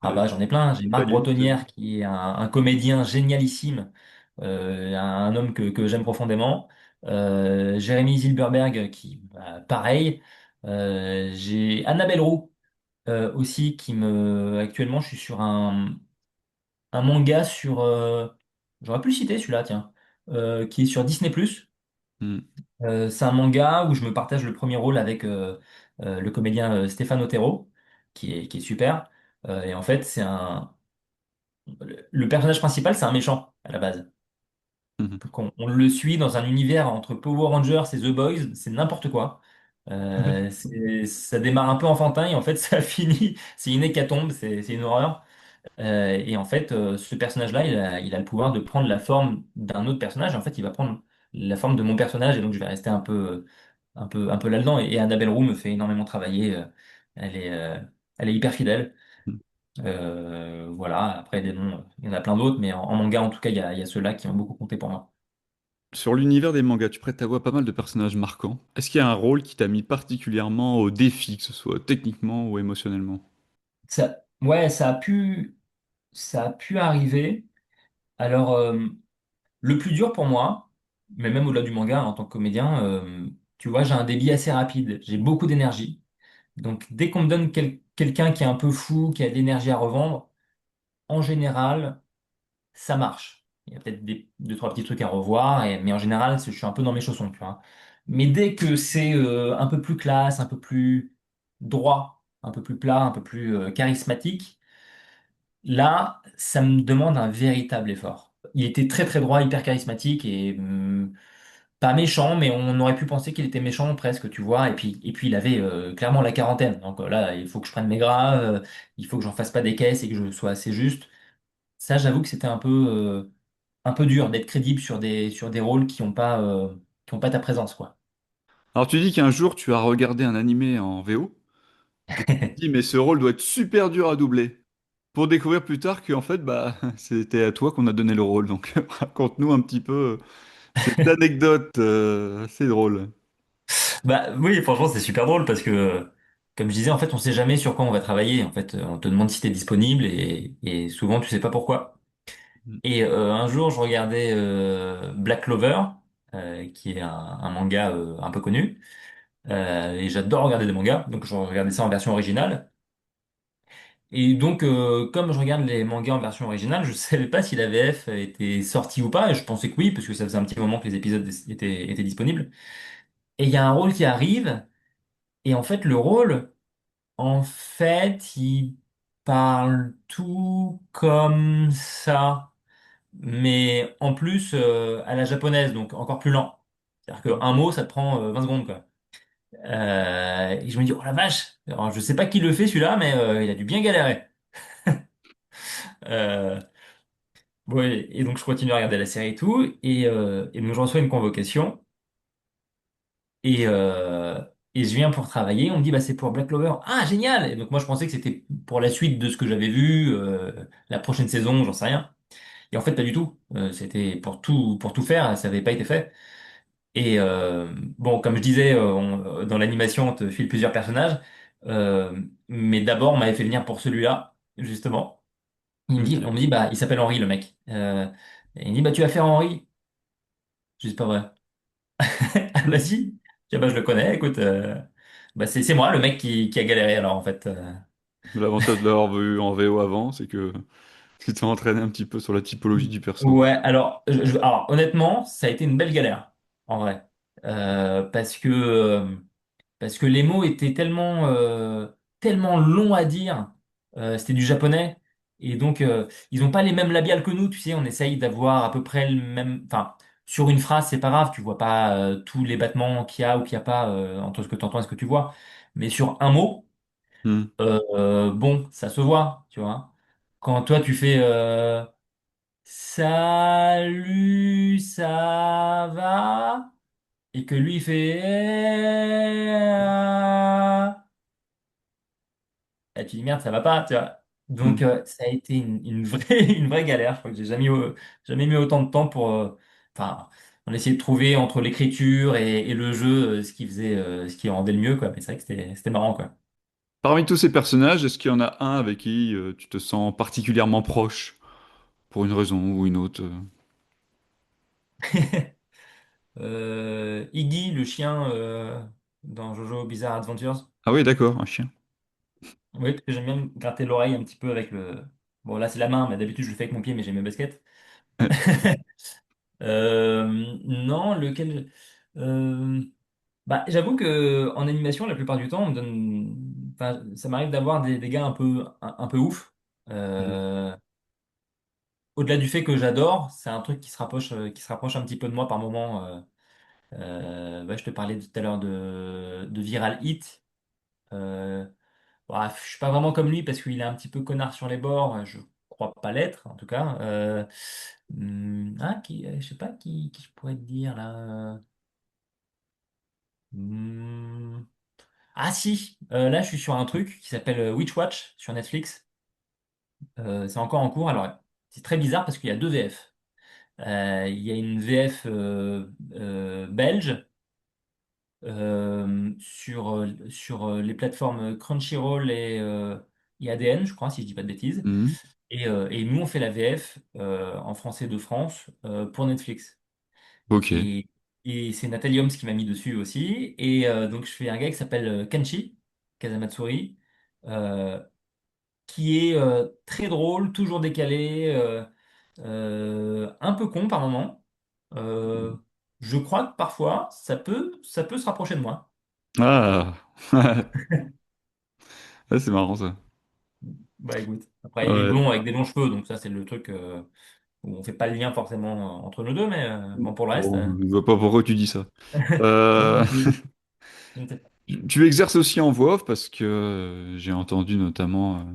Ah bah j'en ai plein. J'ai Pas Marc du tout. Bretonnière qui est un comédien génialissime, un homme que j'aime profondément. Jérémy Zilberberg qui, bah, pareil. J'ai Annabelle Roux aussi actuellement, je suis sur un manga j'aurais pu le citer celui-là, tiens, qui est sur Disney+. Hmm. C'est un manga où je me partage le premier rôle avec le comédien Stéphane Otero, qui est super. Et en fait, le personnage principal, c'est un méchant à la base. Mhm. Donc on le suit dans un univers entre Power Rangers et The Boys, c'est n'importe quoi. Ça démarre un peu enfantin et en fait ça finit, c'est une hécatombe, c'est une horreur. Et en fait, ce personnage-là, il a le pouvoir de prendre la forme d'un autre personnage. Et en fait, il va prendre la forme de mon personnage et donc je vais rester un peu là-dedans. Et Annabelle Roux me fait énormément travailler. Elle est hyper fidèle. Voilà, après des noms, il y en a plein d'autres, mais en manga en tout cas, il y a ceux-là qui ont beaucoup compté pour moi. Sur l'univers des mangas, tu prêtes ta voix à pas mal de personnages marquants. Est-ce qu'il y a un rôle qui t'a mis particulièrement au défi, que ce soit techniquement ou émotionnellement? Ouais, ça a pu arriver. Alors, le plus dur pour moi, mais même au-delà du manga en tant que comédien, tu vois, j'ai un débit assez rapide, j'ai beaucoup d'énergie. Donc, dès qu'on me donne quelqu'un qui est un peu fou, qui a de l'énergie à revendre, en général, ça marche. Il y a peut-être deux, trois petits trucs à revoir, mais en général, je suis un peu dans mes chaussons, tu vois. Mais dès que c'est un peu plus classe, un peu plus droit, un peu plus plat, un peu plus charismatique, là, ça me demande un véritable effort. Il était très très droit, hyper charismatique et pas méchant, mais on aurait pu penser qu'il était méchant presque, tu vois. Et puis il avait clairement la quarantaine. Donc là, il faut que je prenne mes gras, il faut que j'en fasse pas des caisses et que je sois assez juste. Ça, j'avoue que c'était un peu dur d'être crédible sur des rôles qui ont pas ta présence, quoi. Alors tu dis qu'un jour tu as regardé un animé en VO et tu te dis mais ce rôle doit être super dur à doubler. Pour découvrir plus tard qu'en fait bah c'était à toi qu'on a donné le rôle. Donc raconte-nous un petit peu cette anecdote assez drôle. Bah oui, franchement, c'est super drôle parce que, comme je disais, en fait, on sait jamais sur quoi on va travailler. En fait, on te demande si t'es disponible et souvent, tu sais pas pourquoi. Mm. Et un jour, je regardais Black Clover, qui est un manga un peu connu. Et j'adore regarder des mangas, donc je regardais ça en version originale. Et donc, comme je regarde les mangas en version originale, je savais pas si la VF était sortie ou pas, et je pensais que oui, parce que ça faisait un petit moment que les épisodes étaient disponibles. Et il y a un rôle qui arrive, et en fait, le rôle, en fait, il parle tout comme ça, mais en plus à la japonaise, donc encore plus lent. C'est-à-dire qu'un mot, ça te prend 20 secondes, quoi. Et je me dis, oh la vache! Alors, je sais pas qui le fait celui-là, mais il a dû bien galérer. Euh, ouais, et donc je continue à regarder la série et tout, et donc je reçois une convocation, et, euh, et je viens pour travailler, on me dit, bah c'est pour Black Clover. Ah, génial! Et donc moi je pensais que c'était pour la suite de ce que j'avais vu, la prochaine saison, j'en sais rien. Et en fait, pas du tout. C'était pour tout faire, ça n'avait pas été fait. Et bon, comme je disais, dans l'animation, on te file plusieurs personnages. Mais d'abord, on m'avait fait venir pour celui-là, justement. On Ok. me dit, bah, il s'appelle Henri, le mec. Et il me dit, bah, tu vas faire Henri. Je dis, c'est pas vrai. Ah, bah, si. Je dis, ah, bah, je le connais, écoute. Bah, c'est moi, le mec qui a galéré, alors, en fait. L'avantage de l'avoir vu en VO avant, c'est que tu t'es entraîné un petit peu sur la typologie du perso. Ouais, alors, alors, honnêtement, ça a été une belle galère, en vrai. Parce que. Parce que les mots étaient tellement longs à dire. C'était du japonais. Et donc, ils n'ont pas les mêmes labiales que nous. Tu sais, on essaye d'avoir à peu près le même. Enfin, sur une phrase, c'est pas grave. Tu vois pas tous les battements qu'il y a ou qu'il n'y a pas entre ce que tu entends et ce que tu vois. Mais sur un mot, Hmm. bon, ça se voit. Tu vois. Quand toi, tu fais salut, ça va? Et que lui, il fait et tu dis merde, ça va pas, tu vois. Donc Hmm. ça a été une vraie, une vraie galère. Je crois que j'ai jamais mis autant de temps pour. Enfin, on essayait de trouver entre l'écriture et le jeu ce qui rendait le mieux, quoi. Mais c'est vrai que c'était marrant, quoi. Parmi tous ces personnages, est-ce qu'il y en a un avec qui tu te sens particulièrement proche, pour une raison ou une autre? Iggy, le chien dans Jojo Bizarre Adventures. Ah oui, d'accord, un chien. Oui, parce que j'aime bien me gratter l'oreille un petit peu avec le. Bon, là, c'est la main, mais d'habitude, je le fais avec mon pied, mais j'ai mes baskets. Non, lequel. euh, Bah, j'avoue que en animation, la plupart du temps, on me donne. Enfin, ça m'arrive d'avoir des gars un peu ouf. Mhm. Euh, Au-delà du fait que j'adore, c'est un truc qui se rapproche un petit peu de moi par moment. Ouais, je te parlais tout à l'heure de Viral Hit. Euh, Bref, je suis pas vraiment comme lui parce qu'il est un petit peu connard sur les bords. Je crois pas l'être, en tout cas. Je sais pas qui je pourrais te dire là. Hmm, Ah si, là je suis sur un truc qui s'appelle Witch Watch sur Netflix. C'est encore en cours. Alors c'est très bizarre parce qu'il y a deux VF. Il y a une VF belge sur les plateformes Crunchyroll et ADN, je crois, si je dis pas de bêtises. Mhm. Et nous, on fait la VF en français de France pour Netflix. Ok. Et, et c'est Nathalie Holmes qui m'a mis dessus aussi. Et donc, je fais un gars qui s'appelle Kenshi Kazamatsuri, euh, qui est très drôle, toujours décalé, un peu con par moment. Euh, je crois que parfois, ça peut se rapprocher de moi. Ah, ouais, c'est marrant ça. Bah écoute, après, il est Ouais. blond avec des longs cheveux, donc ça, c'est le truc où on fait pas le lien forcément entre nous deux, mais bon, pour le reste. Bon, je vois pas pourquoi tu dis ça. Euh, Je ne sais pas. tu exerces aussi en voix off parce que j'ai entendu notamment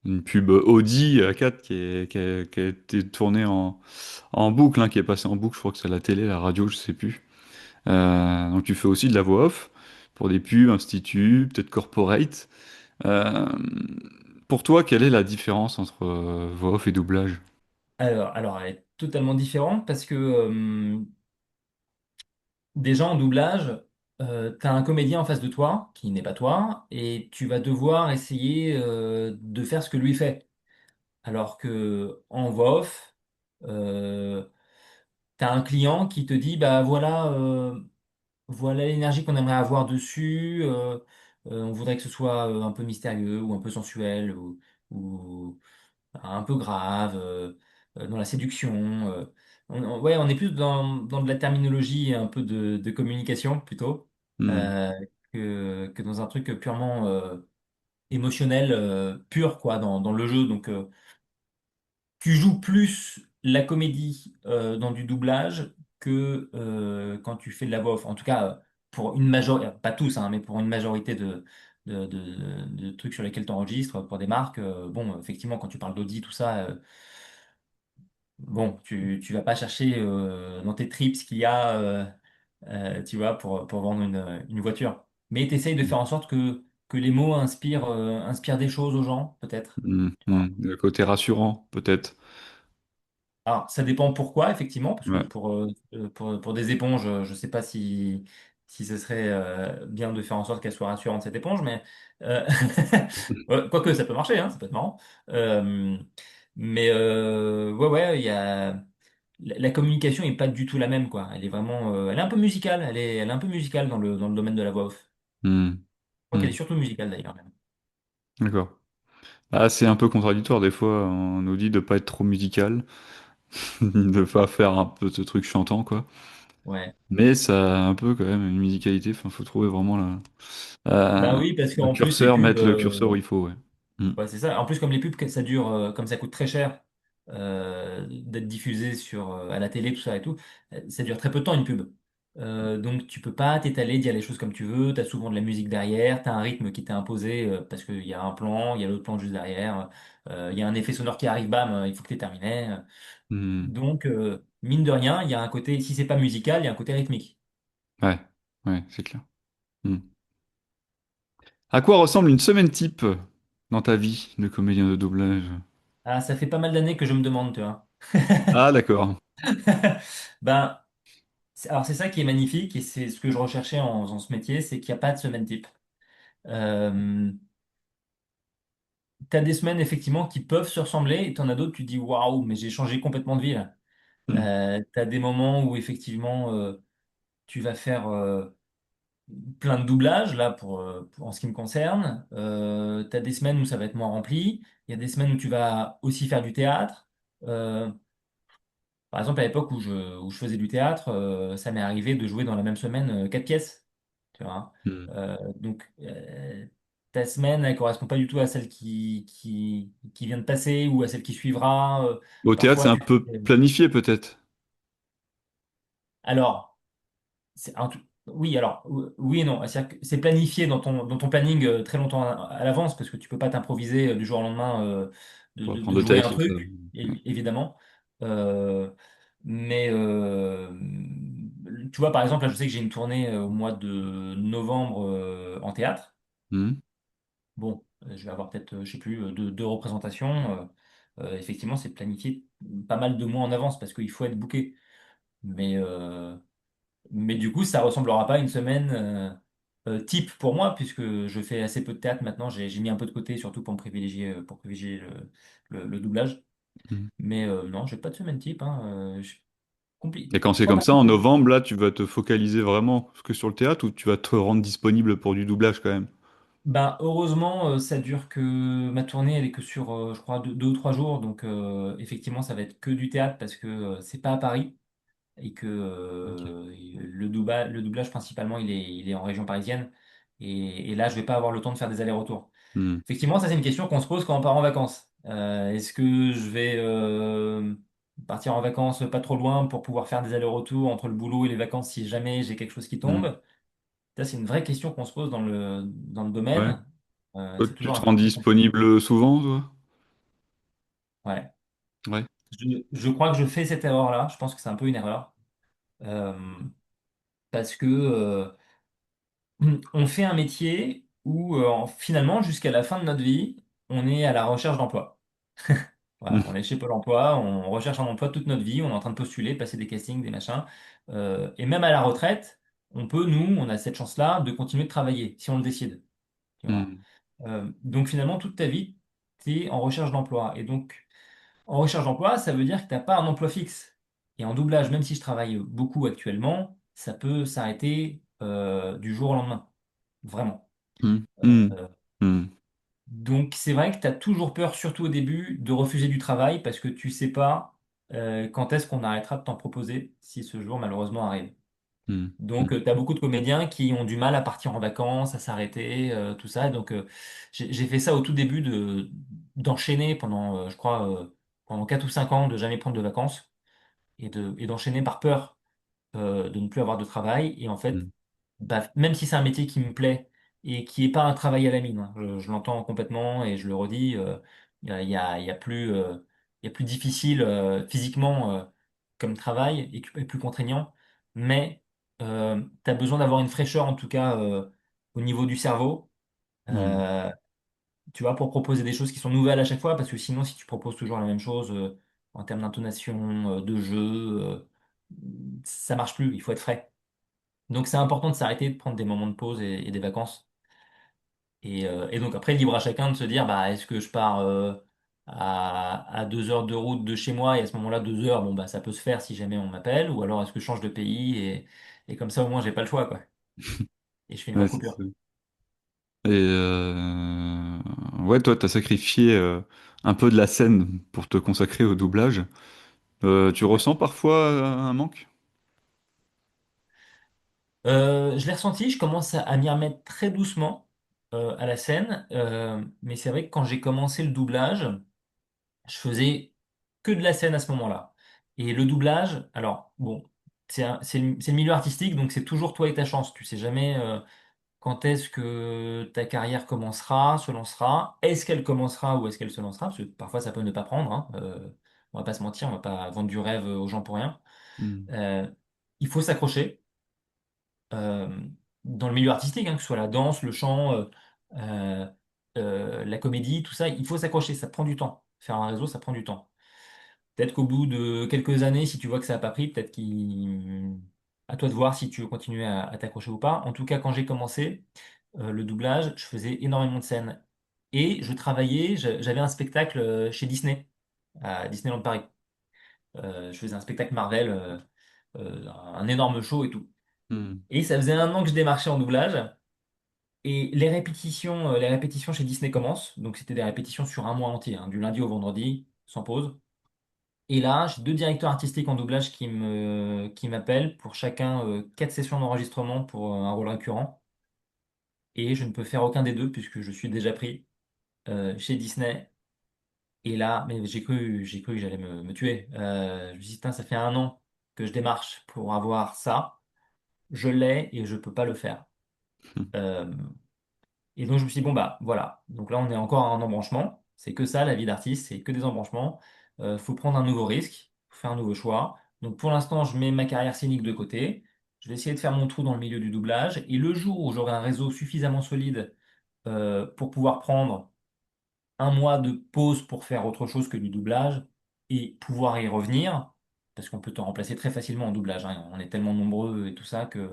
une pub Audi A4 qui a été tournée en boucle, hein, qui est passée en boucle, je crois que c'est à la télé, la radio, je sais plus. Donc tu fais aussi de la voix off pour des pubs, instituts, peut-être corporate. Euh, pour toi, quelle est la différence entre voix off et doublage? Alors, elle est totalement différente parce que déjà en doublage, tu as un comédien en face de toi qui n'est pas toi et tu vas devoir essayer de faire ce que lui fait. Alors que en voix off, euh, tu as un client qui te dit bah voilà l'énergie qu'on aimerait avoir dessus. On voudrait que ce soit un peu mystérieux ou un peu sensuel ou un peu grave, dans la séduction. Ouais, on est plus dans de la terminologie et un peu de communication plutôt Hmm, euh, que dans un truc purement émotionnel, pur quoi, dans le jeu. Donc, tu joues plus la comédie dans du doublage que quand tu fais de la voix off. En tout cas, pour une majorité, pas tous, hein, mais pour une majorité de trucs sur lesquels tu enregistres, pour des marques, bon, effectivement, quand tu parles d'Audi, tout ça, bon, tu vas pas chercher dans tes tripes ce qu'il y a, tu vois, pour vendre une voiture. Mais tu essayes de faire en sorte que les mots inspirent des choses aux gens, peut-être. Tu vois. Le côté rassurant, peut-être. Alors, ça dépend pourquoi, effectivement, parce que Ouais. pour des éponges, je ne sais pas si ce serait bien de faire en sorte qu'elle soit rassurante, cette éponge, mais euh, ouais, quoique ça peut marcher, hein, ça peut être marrant. Euh, ouais, ouais, la communication n'est pas du tout la même, quoi. Elle est vraiment, elle est un peu musicale, elle est un peu musicale dans le domaine de la voix off. Hmm, Je crois qu'elle est hmm, surtout musicale d'ailleurs, même. d'accord. Ah, c'est un peu contradictoire des fois. On nous dit de pas être trop musical, de pas faire un peu ce truc chantant, quoi. Ouais. Mais ça a un peu quand même une musicalité. Enfin, faut trouver vraiment Ben oui, parce le qu'en plus, les curseur, pubs. mettre le curseur où il faut, ouais. Hmm, Ouais, c'est ça. En plus, comme les pubs, que ça dure, comme ça coûte très cher d'être diffusé à la télé, tout ça et tout, ça dure très peu de temps une pub. Donc tu peux pas t'étaler, dire les choses comme tu veux, tu as souvent de la musique derrière, tu as un rythme qui t'est imposé parce qu'il y a un plan, il y a l'autre plan juste derrière, il y a un effet sonore qui arrive, bam, il faut que tu terminé. hmm. Donc, mine de rien, il y a un côté, si c'est pas musical, il y a un côté rythmique. Ouais, ouais, c'est clair. Hmm. À quoi ressemble une semaine type dans ta vie de comédien de doublage? Ah, ça fait pas mal d'années que je me demande, tu vois. Ah, d'accord. Ben, alors c'est ça qui est magnifique et c'est ce que je recherchais en faisant ce métier, c'est qu'il n'y a pas de semaine type. Euh, tu as des semaines effectivement qui peuvent se ressembler et tu en as d'autres, tu te dis waouh, mais j'ai changé complètement de vie là. Hmm, Tu as des moments où effectivement tu vas faire plein de doublages là en ce qui me concerne. Tu as des semaines où ça va être moins rempli. Il y a des semaines où tu vas aussi faire du théâtre. Euh, Par exemple, à l'époque où je faisais du théâtre, ça m'est arrivé de jouer dans la même semaine quatre pièces. Tu vois. hmm. Ta semaine, elle correspond pas du tout à celle qui vient de passer ou à celle qui suivra. Au théâtre, c'est Parfois, un tu... peu planifié, peut-être. Alors, oui, alors, oui et non. C'est-à-dire que c'est planifié dans ton planning très longtemps à l'avance parce que tu peux pas t'improviser du jour au lendemain Pour de apprendre le jouer un texte, tout ça. truc, évidemment. Euh, mais tu vois, par exemple, là, je sais que j'ai une tournée au mois de novembre en théâtre. Hmm, Bon, je vais avoir peut-être, je sais plus, deux représentations. Effectivement, c'est planifié pas mal de mois en avance parce qu'il faut être booké. Mais, euh, mais du coup, ça ressemblera pas à une semaine type pour moi, puisque je fais assez peu de théâtre maintenant. J'ai mis un peu de côté, surtout pour privilégier le doublage. hmm. Mais non, j'ai pas de semaine type. Hein. Et quand Je c'est crois comme pas. ça, en novembre, là, tu vas te focaliser vraiment que sur le théâtre ou tu vas te rendre disponible pour du doublage quand même? Ben, heureusement, ça dure que ma tournée, elle est que sur, je crois, deux ou trois jours. Donc, effectivement, ça va être que du théâtre parce que c'est pas à Paris et que Ok. le doublage principalement, il est en région parisienne. Et là, je vais pas avoir le temps de faire des allers-retours. Hmm, Effectivement, ça, c'est une question qu'on se pose quand on part en vacances. Est-ce que je vais partir en vacances pas trop loin pour pouvoir faire des allers-retours entre le boulot et les vacances si jamais j'ai quelque chose qui hmm. tombe? Ça, c'est une vraie question qu'on se pose dans le Ouais. domaine. Toi, C'est tu toujours te un rends truc très compliqué. disponible souvent, toi? Ouais. Ouais. Je crois que je fais cette erreur-là. Je pense que c'est un peu une erreur. Euh, parce que on fait un métier où finalement, jusqu'à la fin de notre vie, on est à la recherche d'emploi. Voilà, on est chez Pôle emploi, on recherche un emploi toute notre vie, on est en train de postuler, passer des castings, des machins. Et même à la retraite, on a cette chance-là de continuer de travailler, si on le décide. Tu vois. Hmm. Donc finalement, toute ta vie, tu es en recherche d'emploi. Et donc, en recherche d'emploi, ça veut dire que tu n'as pas un emploi fixe. Et en doublage, même si je travaille beaucoup actuellement, ça peut s'arrêter du jour au lendemain. Vraiment. Hmm. Hmm. Euh, Hmm. donc c'est vrai que tu as toujours peur, surtout au début, de refuser du travail parce que tu sais pas quand est-ce qu'on arrêtera de t'en proposer si ce jour malheureusement arrive. Hmm. Donc, Hmm. tu as beaucoup de comédiens qui ont du mal à partir en vacances, à s'arrêter, tout ça. Donc, j'ai fait ça au tout début d'enchaîner pendant, je crois, pendant 4 ou 5 ans, de jamais prendre de vacances et d'enchaîner par peur de ne plus avoir de travail. Et en fait, Hmm. bah, même si c'est un métier qui me plaît et qui n'est pas un travail à la mine, hein, je l'entends complètement et je le redis, il y a plus difficile physiquement comme travail et plus contraignant, mais tu as besoin d'avoir une fraîcheur en tout cas au niveau du cerveau, Hmm. euh, tu vois, pour proposer des choses qui sont nouvelles à chaque fois, parce que sinon, si tu proposes toujours la même chose en termes d'intonation, de jeu, ça marche plus, il faut être frais. Donc c'est important de s'arrêter, de prendre des moments de pause et des vacances. Et donc après, libre à chacun de se dire, bah, est-ce que je pars à 2 heures de route de chez moi et à ce moment-là, 2 heures, bon, bah, ça peut se faire si jamais on m'appelle, ou alors est-ce que je change de pays et comme ça au moins j'ai pas le choix, quoi. Et je fais une Ouais, vraie c'est ça. coupure. Et ouais, toi, t'as sacrifié un peu de la scène pour te consacrer au doublage. Tu Ouais. ressens parfois un manque? Je l'ai ressenti, je commence à m'y remettre très doucement à la scène, mais c'est vrai que quand j'ai commencé le doublage, je faisais que de la scène à ce moment-là. Et le doublage, alors bon, c'est le milieu artistique, donc c'est toujours toi et ta chance. Tu sais jamais quand est-ce que ta carrière commencera, se lancera, est-ce qu'elle commencera ou est-ce qu'elle se lancera, parce que parfois ça peut ne pas prendre, hein. On va pas se mentir, on va pas vendre du rêve aux gens pour rien. Hmm. Euh, il faut s'accrocher euh, dans le milieu artistique, hein, que ce soit la danse, le chant, euh, la comédie, tout ça, il faut s'accrocher, ça prend du temps. Faire un réseau, ça prend du temps. Peut-être qu'au bout de quelques années, si tu vois que ça n'a pas pris, peut-être qu'il... À toi de voir si tu veux continuer à t'accrocher ou pas. En tout cas, quand j'ai commencé le doublage, je faisais énormément de scènes. Et je travaillais, j'avais un spectacle chez Disney, à Disneyland Paris. Je faisais un spectacle Marvel, un énorme show et tout. Hmm. Et ça faisait 1 an que je démarchais en doublage. Et les répétitions chez Disney commencent. Donc c'était des répétitions sur un mois entier, hein, du lundi au vendredi, sans pause. Et là, j'ai 2 directeurs artistiques en doublage qui m'appellent pour chacun 4 sessions d'enregistrement pour un rôle récurrent. Et je ne peux faire aucun des deux puisque je suis déjà pris chez Disney. Et là, mais j'ai cru que j'allais me tuer. Je me suis dit, putain, ça fait 1 an que je démarche pour avoir ça. Je l'ai et je peux pas le faire. Euh, Et donc je me suis dit, bon bah voilà, donc là on est encore à un embranchement, c'est que ça la vie d'artiste, c'est que des embranchements. Faut prendre un nouveau risque, faut faire un nouveau choix. Donc pour l'instant je mets ma carrière scénique de côté, je vais essayer de faire mon trou dans le milieu du doublage, et le jour où j'aurai un réseau suffisamment solide pour pouvoir prendre 1 mois de pause pour faire autre chose que du doublage et pouvoir y revenir, parce qu'on peut te remplacer très facilement en doublage, hein. On est tellement nombreux et tout ça que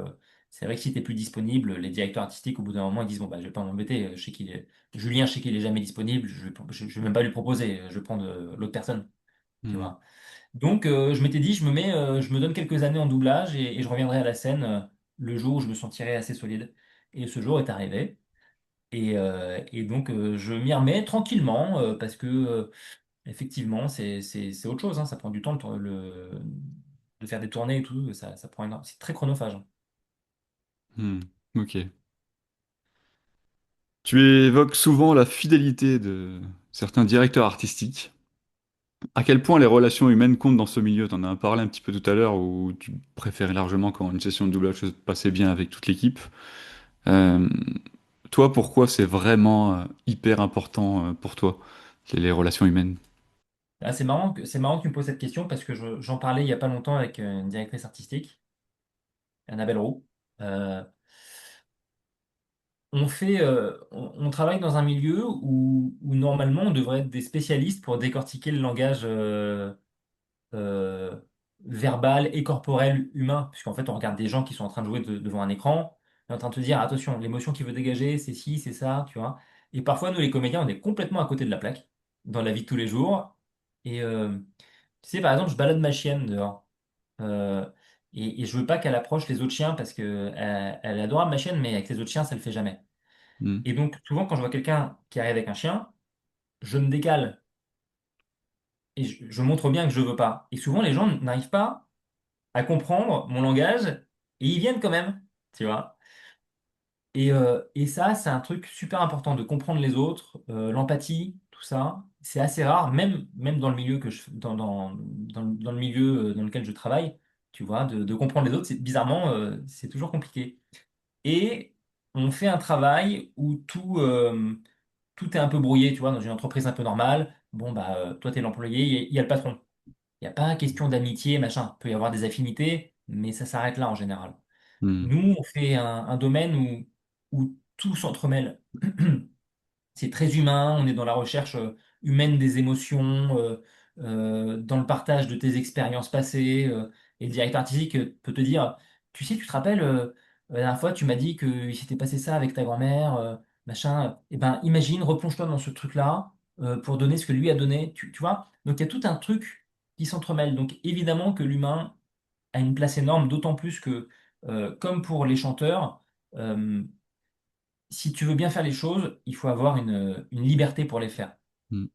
c'est vrai que si tu n'es plus disponible, les directeurs artistiques, au bout d'un moment, ils disent, bon, bah, je vais pas m'embêter, je sais qu'il est... Julien, je sais qu'il est jamais disponible, je vais même pas lui proposer, je vais prendre l'autre personne, tu Hmm. vois. Donc, je m'étais dit, je me donne quelques années en doublage et je reviendrai à la scène le jour où je me sentirai assez solide. Et ce jour est arrivé. Et donc, je m'y remets tranquillement parce que, effectivement, c'est autre chose, hein. Ça prend du temps de faire des tournées et tout. Ça prend énorme. C'est très chronophage, hein. Hmm. Ok. Tu évoques souvent la fidélité de certains directeurs artistiques. À quel point les relations humaines comptent dans ce milieu? Tu en as parlé un petit peu tout à l'heure où tu préférais largement quand une session de doublage se passait bien avec toute l'équipe. Euh, Toi, pourquoi c'est vraiment hyper important pour toi, les relations humaines? Ah, c'est marrant que tu me poses cette question parce que j'en parlais il y a pas longtemps avec une directrice artistique, Annabelle Roux. Euh, on travaille dans un milieu où normalement on devrait être des spécialistes pour décortiquer le langage euh, verbal et corporel humain, puisqu'en fait on regarde des gens qui sont en train de jouer devant un écran, et en train de te dire attention, l'émotion qu'il veut dégager, c'est ci, c'est ça, tu vois. Et parfois nous les comédiens, on est complètement à côté de la plaque dans la vie de tous les jours. Et tu sais, par exemple, je balade ma chienne dehors. Euh, et je veux pas qu'elle approche les autres chiens parce que elle est adorable ma chienne, mais avec les autres chiens, ça le fait jamais. Hmm. Et donc, souvent, quand je vois quelqu'un qui arrive avec un chien, je me décale et je montre bien que je veux pas. Et souvent, les gens n'arrivent pas à comprendre mon langage et ils viennent quand même, tu vois. Et ça, c'est un truc super important de comprendre les autres, l'empathie, tout ça. C'est assez rare, même dans le milieu dans le milieu dans lequel je travaille, tu vois, de comprendre les autres, bizarrement, c'est toujours compliqué. Et on fait un travail où tout est un peu brouillé, tu vois, dans une entreprise un peu normale. Bon, bah, toi, tu es l'employé, il y a le patron. Il n'y a pas question d'amitié, machin. Il peut y avoir des affinités, mais ça s'arrête là en général. Hmm. Nous, on fait un domaine où tout s'entremêle. C'est très humain, on est dans la recherche humaine des émotions, dans le partage de tes expériences passées. Et le directeur artistique peut te dire, tu sais, tu te rappelles, la dernière fois, tu m'as dit qu'il s'était passé ça avec ta grand-mère, machin. Eh ben, imagine, replonge-toi dans ce truc-là pour donner ce que lui a donné. Tu vois? Donc, il y a tout un truc qui s'entremêle. Donc, évidemment que l'humain a une place énorme, d'autant plus que, comme pour les chanteurs, euh, si tu veux bien faire les choses, il faut avoir une liberté pour les faire. Hmm.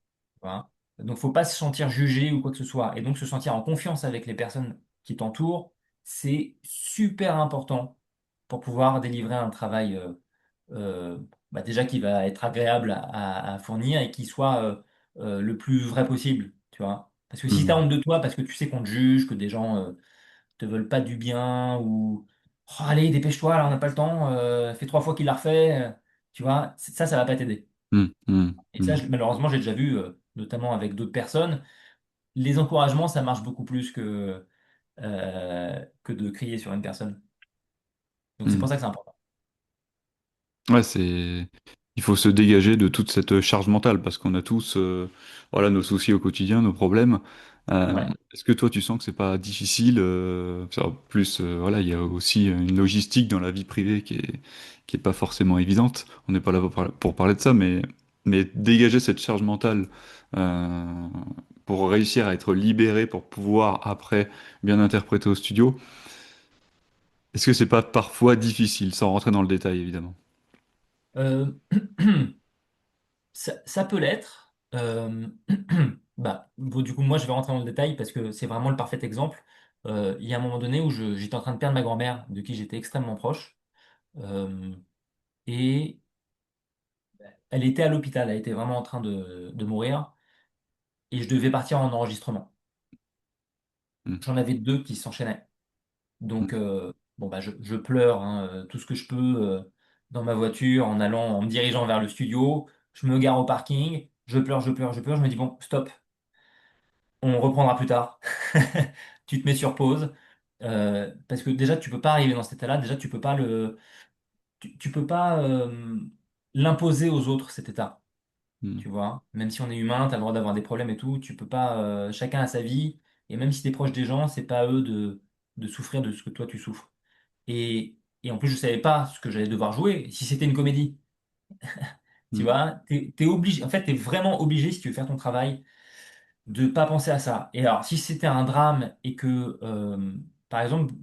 Voilà. Donc, faut pas se sentir jugé ou quoi que ce soit. Et donc, se sentir en confiance avec les personnes qui t'entourent, c'est super important pour pouvoir délivrer un travail euh, bah, déjà qui va être agréable à fournir et qui soit le plus vrai possible, tu vois. Parce que si tu as Hmm. honte de toi, parce que tu sais qu'on te juge, que des gens te veulent pas du bien ou oh, allez, dépêche-toi, là, on n'a pas le temps, fait 3 fois qu'il l'a refait, tu vois, ça va pas t'aider. Hmm. Hmm. Et ça, Hmm. malheureusement, j'ai déjà vu, notamment avec d'autres personnes, les encouragements, ça marche beaucoup plus que de crier sur une personne. Donc c'est Hmm. pour ça que c'est important. Ouais, il faut se dégager de toute cette charge mentale parce qu'on a tous, voilà, nos soucis au quotidien, nos problèmes. Ouais. Est-ce que toi, tu sens que c'est pas difficile, en plus, voilà, il y a aussi une logistique dans la vie privée qui est pas forcément évidente. On n'est pas là pour parler de ça, mais dégager cette charge mentale, euh, pour réussir à être libéré, pour pouvoir après bien interpréter au studio. Est-ce que c'est pas parfois difficile, sans rentrer dans le détail, évidemment? Euh, ça peut l'être. Bah, bon, du coup, moi, je vais rentrer dans le détail parce que c'est vraiment le parfait exemple. Il y a un moment donné où j'étais en train de perdre ma grand-mère, de qui j'étais extrêmement proche. Euh, et elle était à l'hôpital, elle était vraiment en train de mourir. Et je devais partir en enregistrement. Hmm. J'en avais deux qui s'enchaînaient. Hmm. Donc, bon, bah, je pleure hein, tout ce que je peux dans ma voiture en me dirigeant vers le studio. Je me gare au parking, je pleure, je pleure, je pleure. Je me dis, bon, stop, on reprendra plus tard. Tu te mets sur pause. Parce que déjà, tu peux pas arriver dans cet état-là. Déjà, tu peux pas l'imposer aux autres, cet état. Hmm. Tu vois, même si on est humain, tu as le droit d'avoir des problèmes et tout, tu peux pas, chacun a sa vie, et même si tu es proche des gens, c'est pas à eux de souffrir de ce que toi tu souffres. Et en plus, je savais pas ce que j'allais devoir jouer, si c'était une comédie, tu Hmm. vois, t'es obligé, en fait, t'es vraiment obligé, si tu veux faire ton travail, de pas penser à ça. Et alors, si c'était un drame et que, par exemple,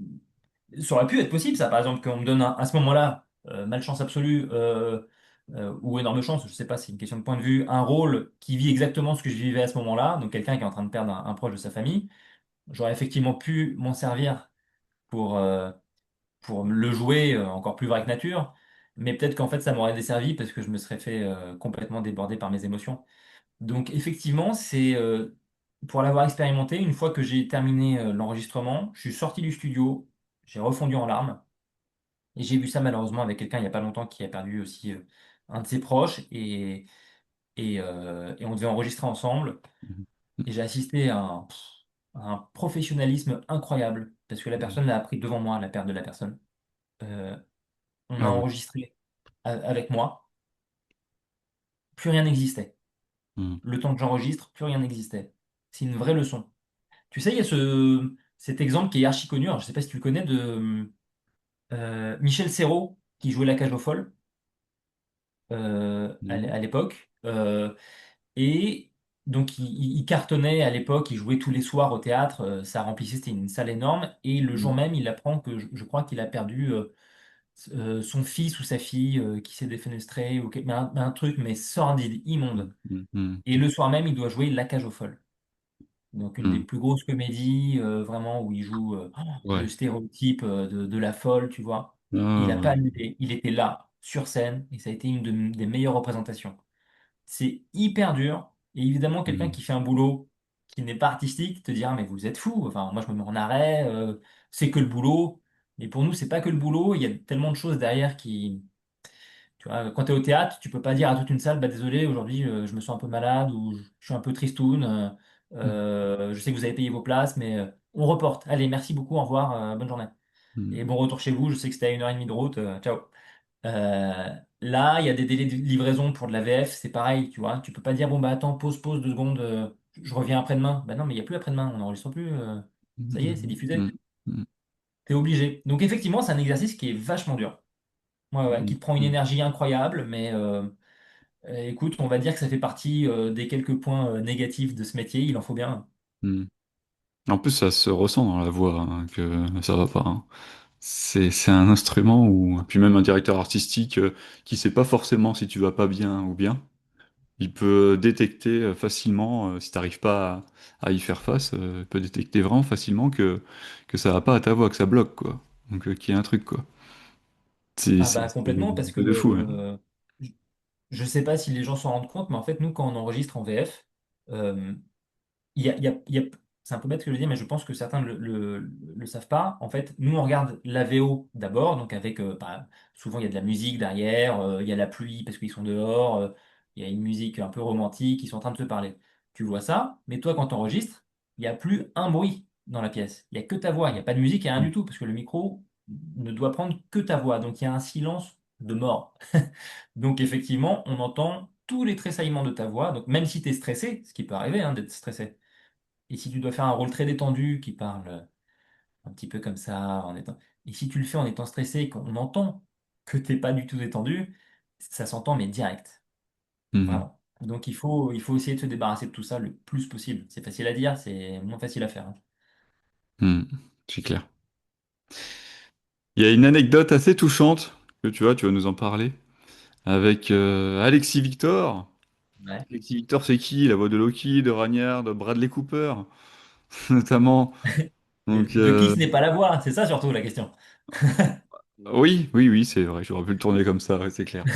ça aurait pu être possible, ça, par exemple, qu'on me donne à ce moment-là, malchance absolue ou énorme chance, je sais pas, c'est une question de point de vue, un rôle qui vit exactement ce que je vivais à ce moment-là, donc quelqu'un qui est en train de perdre un proche de sa famille, j'aurais effectivement pu m'en servir pour, euh, pour le jouer encore plus vrai que nature, mais peut-être qu'en fait ça m'aurait desservi parce que je me serais fait complètement déborder par mes émotions. Donc effectivement, c'est pour l'avoir expérimenté, une fois que j'ai terminé l'enregistrement, je suis sorti du studio, j'ai refondu en larmes. Et j'ai vu ça malheureusement avec quelqu'un il n'y a pas longtemps qui a perdu aussi un de ses proches et on devait enregistrer ensemble. Hmm. Et j'ai assisté à un professionnalisme incroyable parce que la Hmm. personne l'a appris devant moi, la perte de la personne. Euh, on a Ah oui. enregistré avec moi, plus rien n'existait. Hmm. Le temps que j'enregistre, plus rien n'existait. C'est une vraie leçon. Tu sais, il y a cet exemple qui est archi connu, alors je sais pas si tu le connais, de Michel Serrault, qui jouait la cage aux folles Non. à l'époque. Et donc, il cartonnait à l'époque, il jouait tous les soirs au théâtre, ça remplissait, c'était une salle énorme. Et le Hmm. jour même, il apprend que je crois qu'il a perdu son fils ou sa fille qui s'est défenestré, mais un truc mais sordide, immonde. Hmm. Hmm. Et le soir même, il doit jouer La Cage aux Folles. Donc, une des Hmm. plus grosses comédies, vraiment, où il joue le Ouais. stéréotype de la folle, tu vois. Il n'a Ah, pas annulé, il était là, sur scène, et ça a été des meilleures représentations. C'est hyper dur. Et évidemment, quelqu'un hmm. qui fait un boulot qui n'est pas artistique te dira, mais vous êtes fou. Enfin, moi, je me mets en arrêt, c'est que le boulot. Mais pour nous, c'est pas que le boulot. Il y a tellement de choses derrière qui. Tu vois, quand tu es au théâtre, tu peux pas dire à toute une salle, bah désolé, aujourd'hui, je me sens un peu malade ou je suis un peu tristoun. Je sais que vous avez payé vos places, mais on reporte. Allez, merci beaucoup, au revoir, bonne journée. Hmm. Et bon retour chez vous. Je sais que c'était à 1 heure et demie de route. Ciao. Euh, Là, il y a des délais de livraison pour de la VF, c'est pareil, tu vois. Tu peux pas dire, bon, bah attends, pause 2 secondes, je reviens après-demain. Bah non, mais il n'y a plus après-demain, on n'enregistre plus. Ça y est, c'est Hmm. diffusé. Hmm. Hmm. T'es obligé. Donc, effectivement, c'est un exercice qui est vachement dur. Ouais, ouais, qui te prend une Hmm. énergie incroyable, mais écoute, on va dire que ça fait partie des quelques points négatifs de ce métier, il en faut bien. Hmm. En plus, ça se ressent dans la voix hein, que ça va pas. Hein. C'est un instrument où, puis même un directeur artistique qui sait pas forcément si tu vas pas bien ou bien, il peut détecter facilement, si t'arrives pas à y faire face, il peut détecter vraiment facilement que ça va pas à ta voix, que ça bloque, quoi. Donc qu'il y a un truc, quoi. Ah C'est bah complètement, un parce que peu de fou, hein. je je sais pas si les gens s'en rendent compte, mais en fait, nous, quand on enregistre en VF, il y a- c'est un peu bête ce que je dis, mais je pense que certains le savent pas. En fait, nous, on regarde la VO d'abord, donc avec, souvent, il y a de la musique derrière, il y a la pluie parce qu'ils sont dehors, il y a une musique un peu romantique, ils sont en train de se parler. Tu vois ça, mais toi, quand tu enregistres, il n'y a plus un bruit dans la pièce. Il n'y a que ta voix, il n'y a pas de musique, il n'y a rien du tout, parce que le micro ne doit prendre que ta voix. Donc, il y a un silence de mort. Donc, effectivement, on entend tous les tressaillements de ta voix. Donc, même si tu es stressé, ce qui peut arriver, hein, d'être stressé, et si tu dois faire un rôle très détendu qui parle un petit peu comme ça, et si tu le fais en étant stressé et qu'on entend que t'es pas du tout détendu, ça s'entend mais direct, Mhm. vraiment. Donc il faut essayer de se débarrasser de tout ça le plus possible. C'est facile à dire, c'est moins facile à faire, hein. Mhm. C'est clair. Il y a une anecdote assez touchante que tu vas nous en parler avec Alexis Victor. Ouais. Alexis Victor, c'est qui? La voix de Loki, de Ragnar, de Bradley Cooper, notamment. Donc, De qui ce n'est pas la voix, c'est ça surtout la question. oui, oui, oui, c'est vrai, j'aurais pu le tourner comme ça, ouais, c'est clair.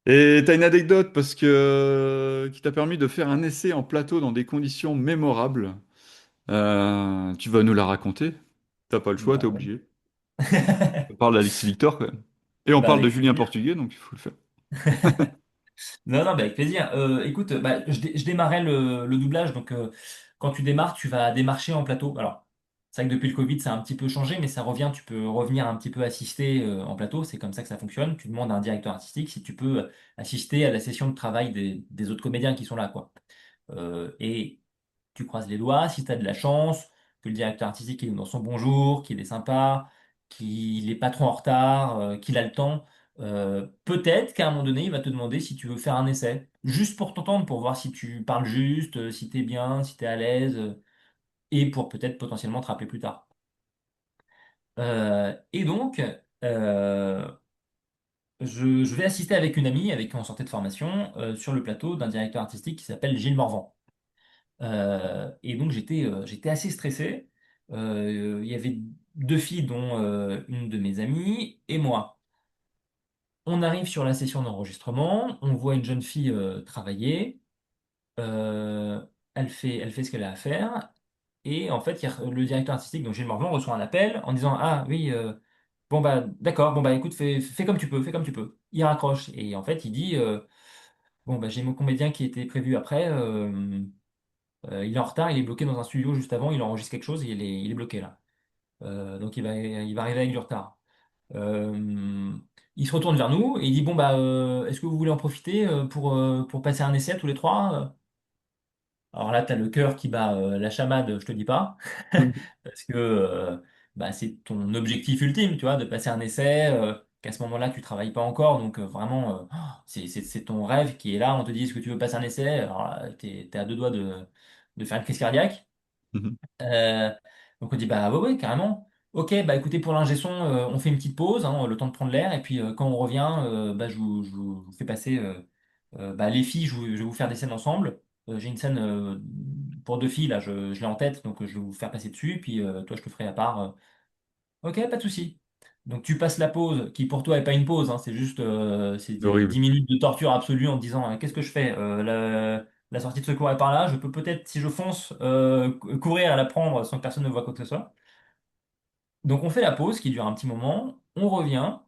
Et t'as une anecdote parce que qui t'a permis de faire un essai en plateau dans des conditions mémorables. Tu vas nous la raconter. T'as pas le choix, t'es Bah ouais. obligé. On parle d'Alexis Victor quand même. Et on Bah parle de avec Julien plaisir. Portugais, donc il faut le faire. Non, non, bah avec plaisir. Écoute, bah, je démarrais le doublage, donc quand tu démarres, tu vas démarcher en plateau. Alors, c'est vrai que depuis le Covid, ça a un petit peu changé, mais ça revient, tu peux revenir un petit peu assister en plateau, c'est comme ça que ça fonctionne. Tu demandes à un directeur artistique si tu peux assister à la session de travail des autres comédiens qui sont là, quoi. Et tu croises les doigts, si tu as de la chance, que le directeur artistique il est dans son bonjour, qu'il est sympa, qu'il est pas trop en retard, qu'il a le temps, peut-être qu'à un moment donné, il va te demander si tu veux faire un essai, juste pour t'entendre, pour voir si tu parles juste, si tu es bien, si tu es à l'aise, et pour peut-être potentiellement te rappeler plus tard. Et donc, euh, je vais assister avec une amie avec qui on sortait de formation sur le plateau d'un directeur artistique qui s'appelle Gilles Morvan. Et donc j'étais assez stressé. Il y avait 2 filles, dont une de mes amies et moi. On arrive sur la session d'enregistrement, on voit une jeune fille travailler. Euh, elle fait ce qu'elle a à faire. Et en fait, le directeur artistique, donc Gilles Morvan, reçoit un appel en disant, ah oui, bon bah d'accord, bon bah écoute, fais comme tu peux, fais comme tu peux. Il raccroche. Et en fait, il dit, bon bah j'ai mon comédien qui était prévu après. Il est en retard, il est bloqué dans un studio juste avant, il enregistre quelque chose et il est bloqué là. Donc il va arriver avec du retard. Euh, il se retourne vers nous et il dit, bon, bah, est-ce que vous voulez en profiter pour passer un essai tous les trois? Alors là, tu as le cœur qui bat la chamade, je te dis pas, parce que bah, c'est ton objectif ultime, tu vois, de passer un essai, qu'à ce moment-là, tu travailles pas encore, donc vraiment, c'est ton rêve qui est là, on te dit, est-ce que tu veux passer un essai? Alors là, t'es à deux doigts de faire une crise cardiaque. Euh, donc on dit bah ouais, ouais, carrément. Ok, bah écoutez, pour l'ingé son, on fait une petite pause, hein, le temps de prendre l'air, et puis quand on revient, bah, je vous fais passer bah, les filles, je vais vous faire des scènes ensemble. J'ai une scène pour deux filles, là, je l'ai en tête, donc je vais vous faire passer dessus, puis toi je te ferai à part. Ok, pas de souci. Donc tu passes la pause, qui pour toi est pas une pause, hein, c'est juste c'est C'est des horrible. 10 minutes de torture absolue en te disant qu'est-ce que je fais? La sortie de secours est par là, je peux peut-être, si je fonce, courir à la prendre sans que personne ne voit quoi que ce soit. Donc on fait la pause qui dure un petit moment, on revient,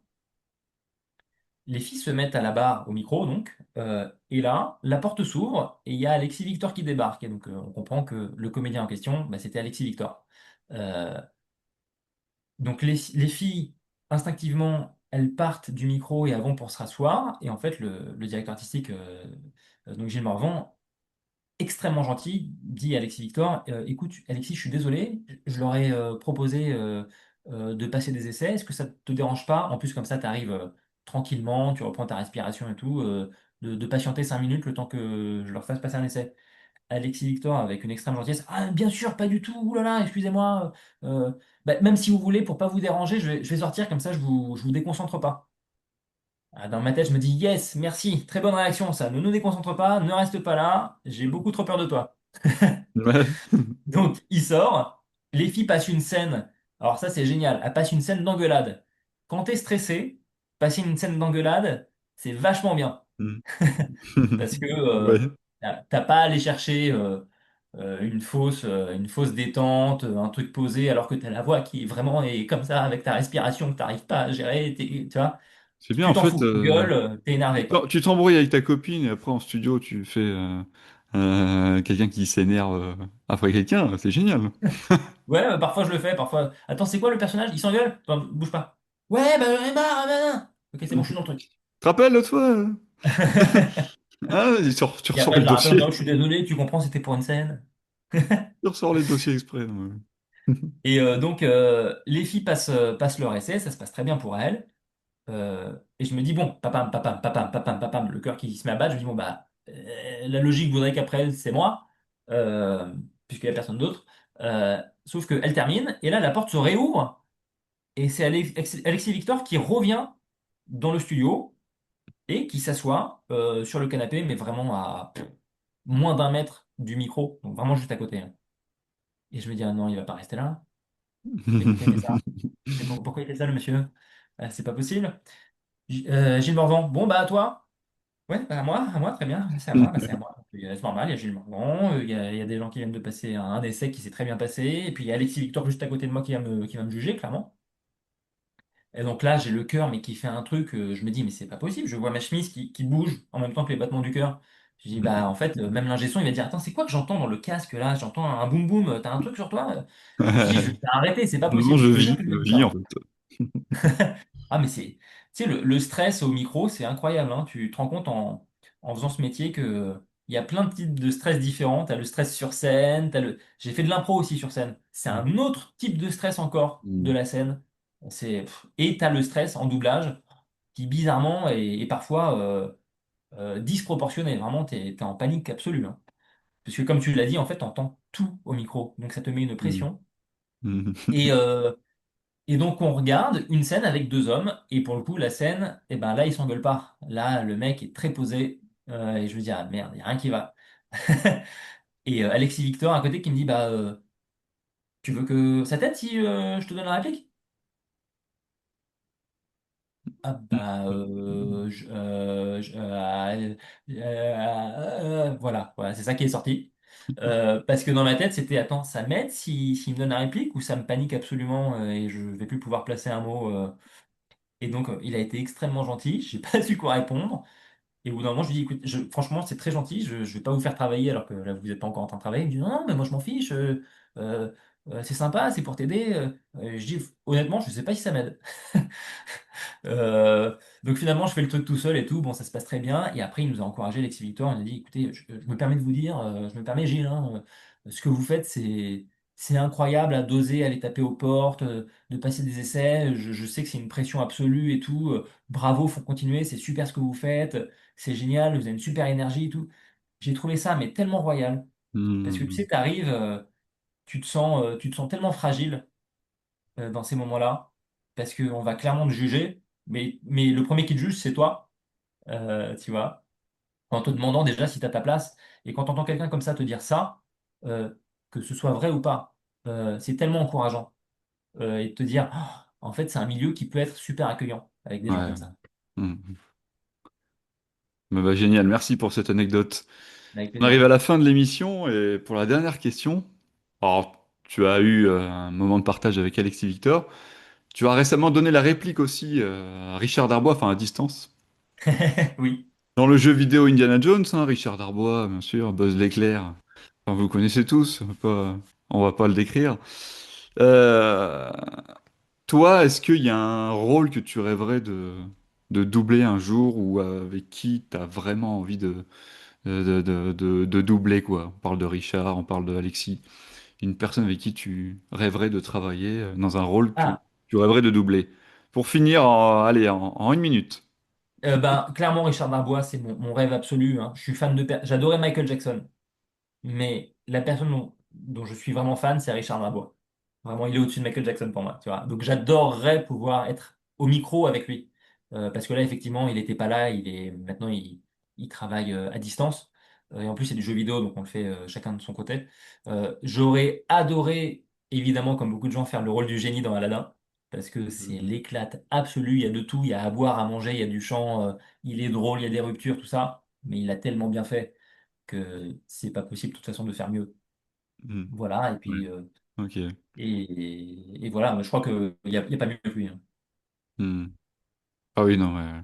les filles se mettent à la barre au micro donc, et là, la porte s'ouvre et il y a Alexis Victor qui débarque. Et donc on comprend que le comédien en question, bah, c'était Alexis Victor. Euh, Donc les filles, instinctivement, elles partent du micro et elles vont pour se rasseoir. Et en fait, le directeur artistique, donc Gilles Morvan, extrêmement gentil, dit à Alexis Victor, écoute, Alexis, je suis désolé, je leur ai proposé de passer des essais. Est-ce que ça te dérange pas? En plus, comme ça, tu arrives tranquillement, tu reprends ta respiration et tout, de patienter 5 minutes le temps que je leur fasse passer un essai. Alexis Victor avec une extrême gentillesse. Ah, bien sûr, pas du tout. Ouh là là, excusez-moi. Bah, même si vous voulez, pour pas vous déranger, je vais sortir comme ça, je vous déconcentre pas. Ah, dans ma tête, je me dis yes, merci, très bonne réaction, ça. Ne nous déconcentre pas, ne reste pas là. J'ai beaucoup trop peur de toi. Ouais. Donc, il sort. Les filles passent une scène. Alors ça, c'est génial. Elles passent une scène d'engueulade. Quand t'es stressé, passer une scène d'engueulade, c'est vachement bien. Parce que Ouais. t'as pas à aller chercher une fausse détente, un truc posé, alors que tu as la voix qui vraiment est comme ça, avec ta respiration que tu n'arrives pas à gérer, tu vois, C'est bien, tu en t'en fait, fous, tu gueules, t'es énervé, quoi. tu t'embrouilles avec ta copine et après en studio, tu fais quelqu'un qui s'énerve après quelqu'un, c'est génial. Ouais, parfois je le fais, parfois. Attends, c'est quoi le personnage? Il s'engueule? Attends, bouge pas. Ouais, bah j'en ai marre, ok, c'est bon, je suis dans le truc. Te rappelles, l'autre fois? Ah, tu Et ressors après, les je la rappelle, non, dossiers. je suis désolé, tu comprends, c'était pour une scène. Tu ressors les dossiers exprès. Ouais. Et donc, les filles passent leur essai, ça se passe très bien pour elles. Et je me dis, bon, papam, papam, papam, papam, papam, le cœur qui se met à battre, je me dis, bon, bah, la logique voudrait qu'après elle, c'est moi, euh, puisqu'il n'y a personne d'autre. Sauf qu'elle termine, et là, la porte se réouvre, et c'est Alexis Victor qui revient dans le studio et qui s'assoit sur le canapé, mais vraiment à moins d'un mètre du micro, donc vraiment juste à côté, hein. Et je me dis, ah non, il va pas rester là. Mais pourquoi il fait ça? Mais pourquoi il fait ça, le monsieur? C'est pas possible. Gilles Morvan, bon, bah, à toi. Ouais, bah à moi, très bien, c'est à moi, bah, c'est à moi. C'est normal, il y a Gilles Morvan, il y a des gens qui viennent de passer un essai qui s'est très bien passé, et puis il y a Alexis Victor juste à côté de moi qui va me juger, clairement. Et donc là, j'ai le cœur, mais qui fait un truc, je me dis, mais c'est pas possible, je vois ma chemise qui bouge en même temps que les battements du cœur. Je dis, bah en fait, même l'ingé son, il va dire, attends, c'est quoi que j'entends dans le casque là? J'entends un boum boum, t'as un truc sur toi? Je dis, je vais arrêter, c'est pas Non, possible, je te jure que je c'est comme vis en ça. fait. Ah, mais tu sais, le stress au micro, c'est incroyable, hein. Tu te rends compte en faisant ce métier que il y a plein de types de stress différents. T'as le stress sur scène, j'ai fait de l'impro aussi sur scène. C'est un autre type de stress encore de Mm. la scène. Et t'as le stress en doublage qui bizarrement est parfois disproportionné. Vraiment, t'es en panique absolue, hein. Parce que comme tu l'as dit, en fait, t'entends tout au micro. Donc ça te met une Mm. pression. Mm. Et, et donc on regarde une scène avec deux hommes, et pour le coup, la scène, et ben là, ils s'engueulent pas. Là, le mec est très posé, et je me dis, ah merde, il n'y a rien qui va. Et Alexis Victor à côté qui me dit, bah, tu veux que ça t'aide si je te donne la réplique? Ah bah, voilà, voilà, c'est ça qui est sorti. Parce que dans ma tête, c'était, attends, ça m'aide s'il me donne la réplique ou ça me panique absolument et je vais plus pouvoir placer un mot. Et donc, il a été extrêmement gentil. J'ai pas su quoi répondre. Et au bout d'un moment, je lui dis, écoute, franchement, c'est très gentil. Je vais pas vous faire travailler alors que là, vous n'êtes pas encore en train de travailler. Il me dit, non, non, mais moi, je m'en fiche. C'est sympa, c'est pour t'aider. Je dis, honnêtement, je sais pas si ça m'aide. Euh, donc finalement, je fais le truc tout seul et tout. Bon, ça se passe très bien. Et après, il nous a encouragé, Alexis Victor. Il a dit, écoutez, je me permets de vous dire, je me permets, Gilles, hein, ce que vous faites, c'est incroyable à doser, à aller taper aux portes, de passer des essais. Je sais que c'est une pression absolue et tout. Bravo, faut continuer. C'est super ce que vous faites. C'est génial. Vous avez une super énergie et tout. J'ai trouvé ça, mais tellement royal. Parce que tu Hmm. sais, t'arrives, tu te sens tellement fragile dans ces moments-là, parce qu'on va clairement te juger, mais le premier qui te juge, c'est toi, tu vois, en te demandant déjà si tu as ta place. Et quand tu entends quelqu'un comme ça te dire ça, euh, que ce soit vrai ou pas, c'est tellement encourageant. Et de te dire, ah, en fait, c'est un milieu qui peut être super accueillant avec des gens Ouais. comme ça. Hmm. Bah, génial, merci pour cette anecdote. Avec On arrive plaisir. à la fin de l'émission et pour la dernière question, alors tu as eu un moment de partage avec Alexis Victor. Tu as récemment donné la réplique aussi à Richard Darbois, enfin à distance. Oui. Dans le jeu vidéo Indiana Jones, hein, Richard Darbois, bien sûr, Buzz l'éclair. Enfin, vous le connaissez tous, on va pas le décrire. Euh, Toi, est-ce qu'il y a un rôle que tu rêverais de doubler un jour ou avec qui tu as vraiment envie de doubler, quoi? On parle de Richard, on parle de Alexis. Une personne avec qui tu rêverais de travailler dans un rôle que Ah, tu rêverais de doubler. Pour finir, allez, en 1 minute. ben, clairement, Richard Darbois, c'est mon rêve absolu, hein. Je suis fan j'adorais Michael Jackson. Mais la personne dont je suis vraiment fan, c'est Richard Darbois. Vraiment, il est au-dessus de Michael Jackson pour moi, tu vois. Donc j'adorerais pouvoir être au micro avec lui. Parce que là, effectivement, il n'était pas là, maintenant il travaille à distance. Et en plus, c'est du jeu vidéo, donc on le fait chacun de son côté. J'aurais adoré, évidemment, comme beaucoup de gens, faire le rôle du génie dans Aladdin. Parce que c'est Mhm. l'éclate absolue, il y a de tout, il y a à boire, à manger, il y a du chant, il est drôle, il y a des ruptures, tout ça. Mais il a tellement bien fait que c'est pas possible de toute façon de faire mieux. Mhm. Voilà, et Ouais, puis ok. et voilà, je crois qu'il y a pas mieux que lui, hein. Mhm. Ah oui, non, ouais,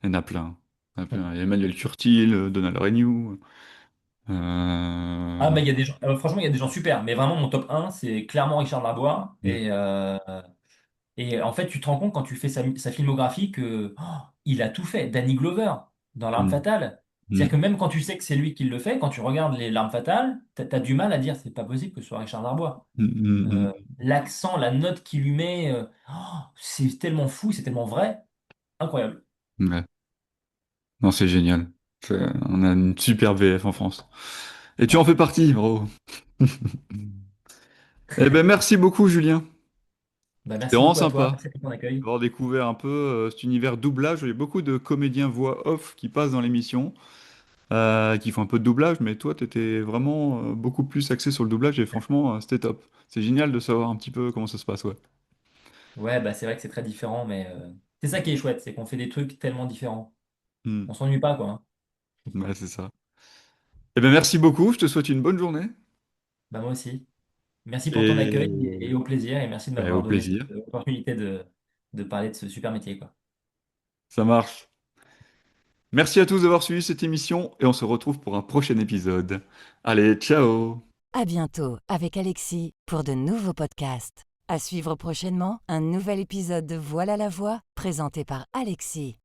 il y en a plein. Il y en a plein. Il y a Emmanuel Curtil, Donald Renew. Ah, euh, mais il y a des gens, franchement, il y a des gens super, mais vraiment mon top un c'est clairement Richard Darbois. mhm. Et en fait, tu te rends compte quand tu fais sa filmographie que il a tout fait. Danny Glover dans L'Arme Mhm. Fatale. C'est-à-dire que Mhm. même quand tu sais que c'est lui qui le fait, quand tu regardes L'Arme Fatale, t'as du mal à dire c'est pas possible que ce soit Richard Darbois. Mhm. L'accent, la note qu'il lui met, c'est tellement fou, c'est tellement vrai, incroyable. Mhm. Ouais. Non, c'est génial. On a une super VF en France. Et tu en Ouais. fais partie, bro. Eh ben, merci beaucoup, Julien. Bah, C'était merci vraiment beaucoup à toi, sympa merci pour ton accueil. d'avoir découvert un peu cet univers doublage. Il y a beaucoup de comédiens voix off qui passent dans l'émission, qui font un peu de doublage, mais toi, tu étais vraiment beaucoup plus axé sur le doublage et franchement, c'était top. C'est génial de savoir un petit peu comment ça se passe, ouais. Ouais, bah c'est vrai que c'est très différent, mais c'est ça qui est chouette, c'est qu'on fait des trucs tellement différents. Hmm. On s'ennuie pas, quoi, hein. Ouais, c'est ça. Eh ben, merci beaucoup. Je te souhaite une bonne journée Bah moi aussi. Merci pour ton accueil et et au plaisir, et merci de ben, m'avoir au donné plaisir. cette opportunité de parler de ce super métier, quoi. Ça marche. Merci à tous d'avoir suivi cette émission et on se retrouve pour un prochain épisode. Allez, ciao! À bientôt avec Alexis pour de nouveaux podcasts. À suivre prochainement un nouvel épisode de Voilà la voix présenté par Alexis.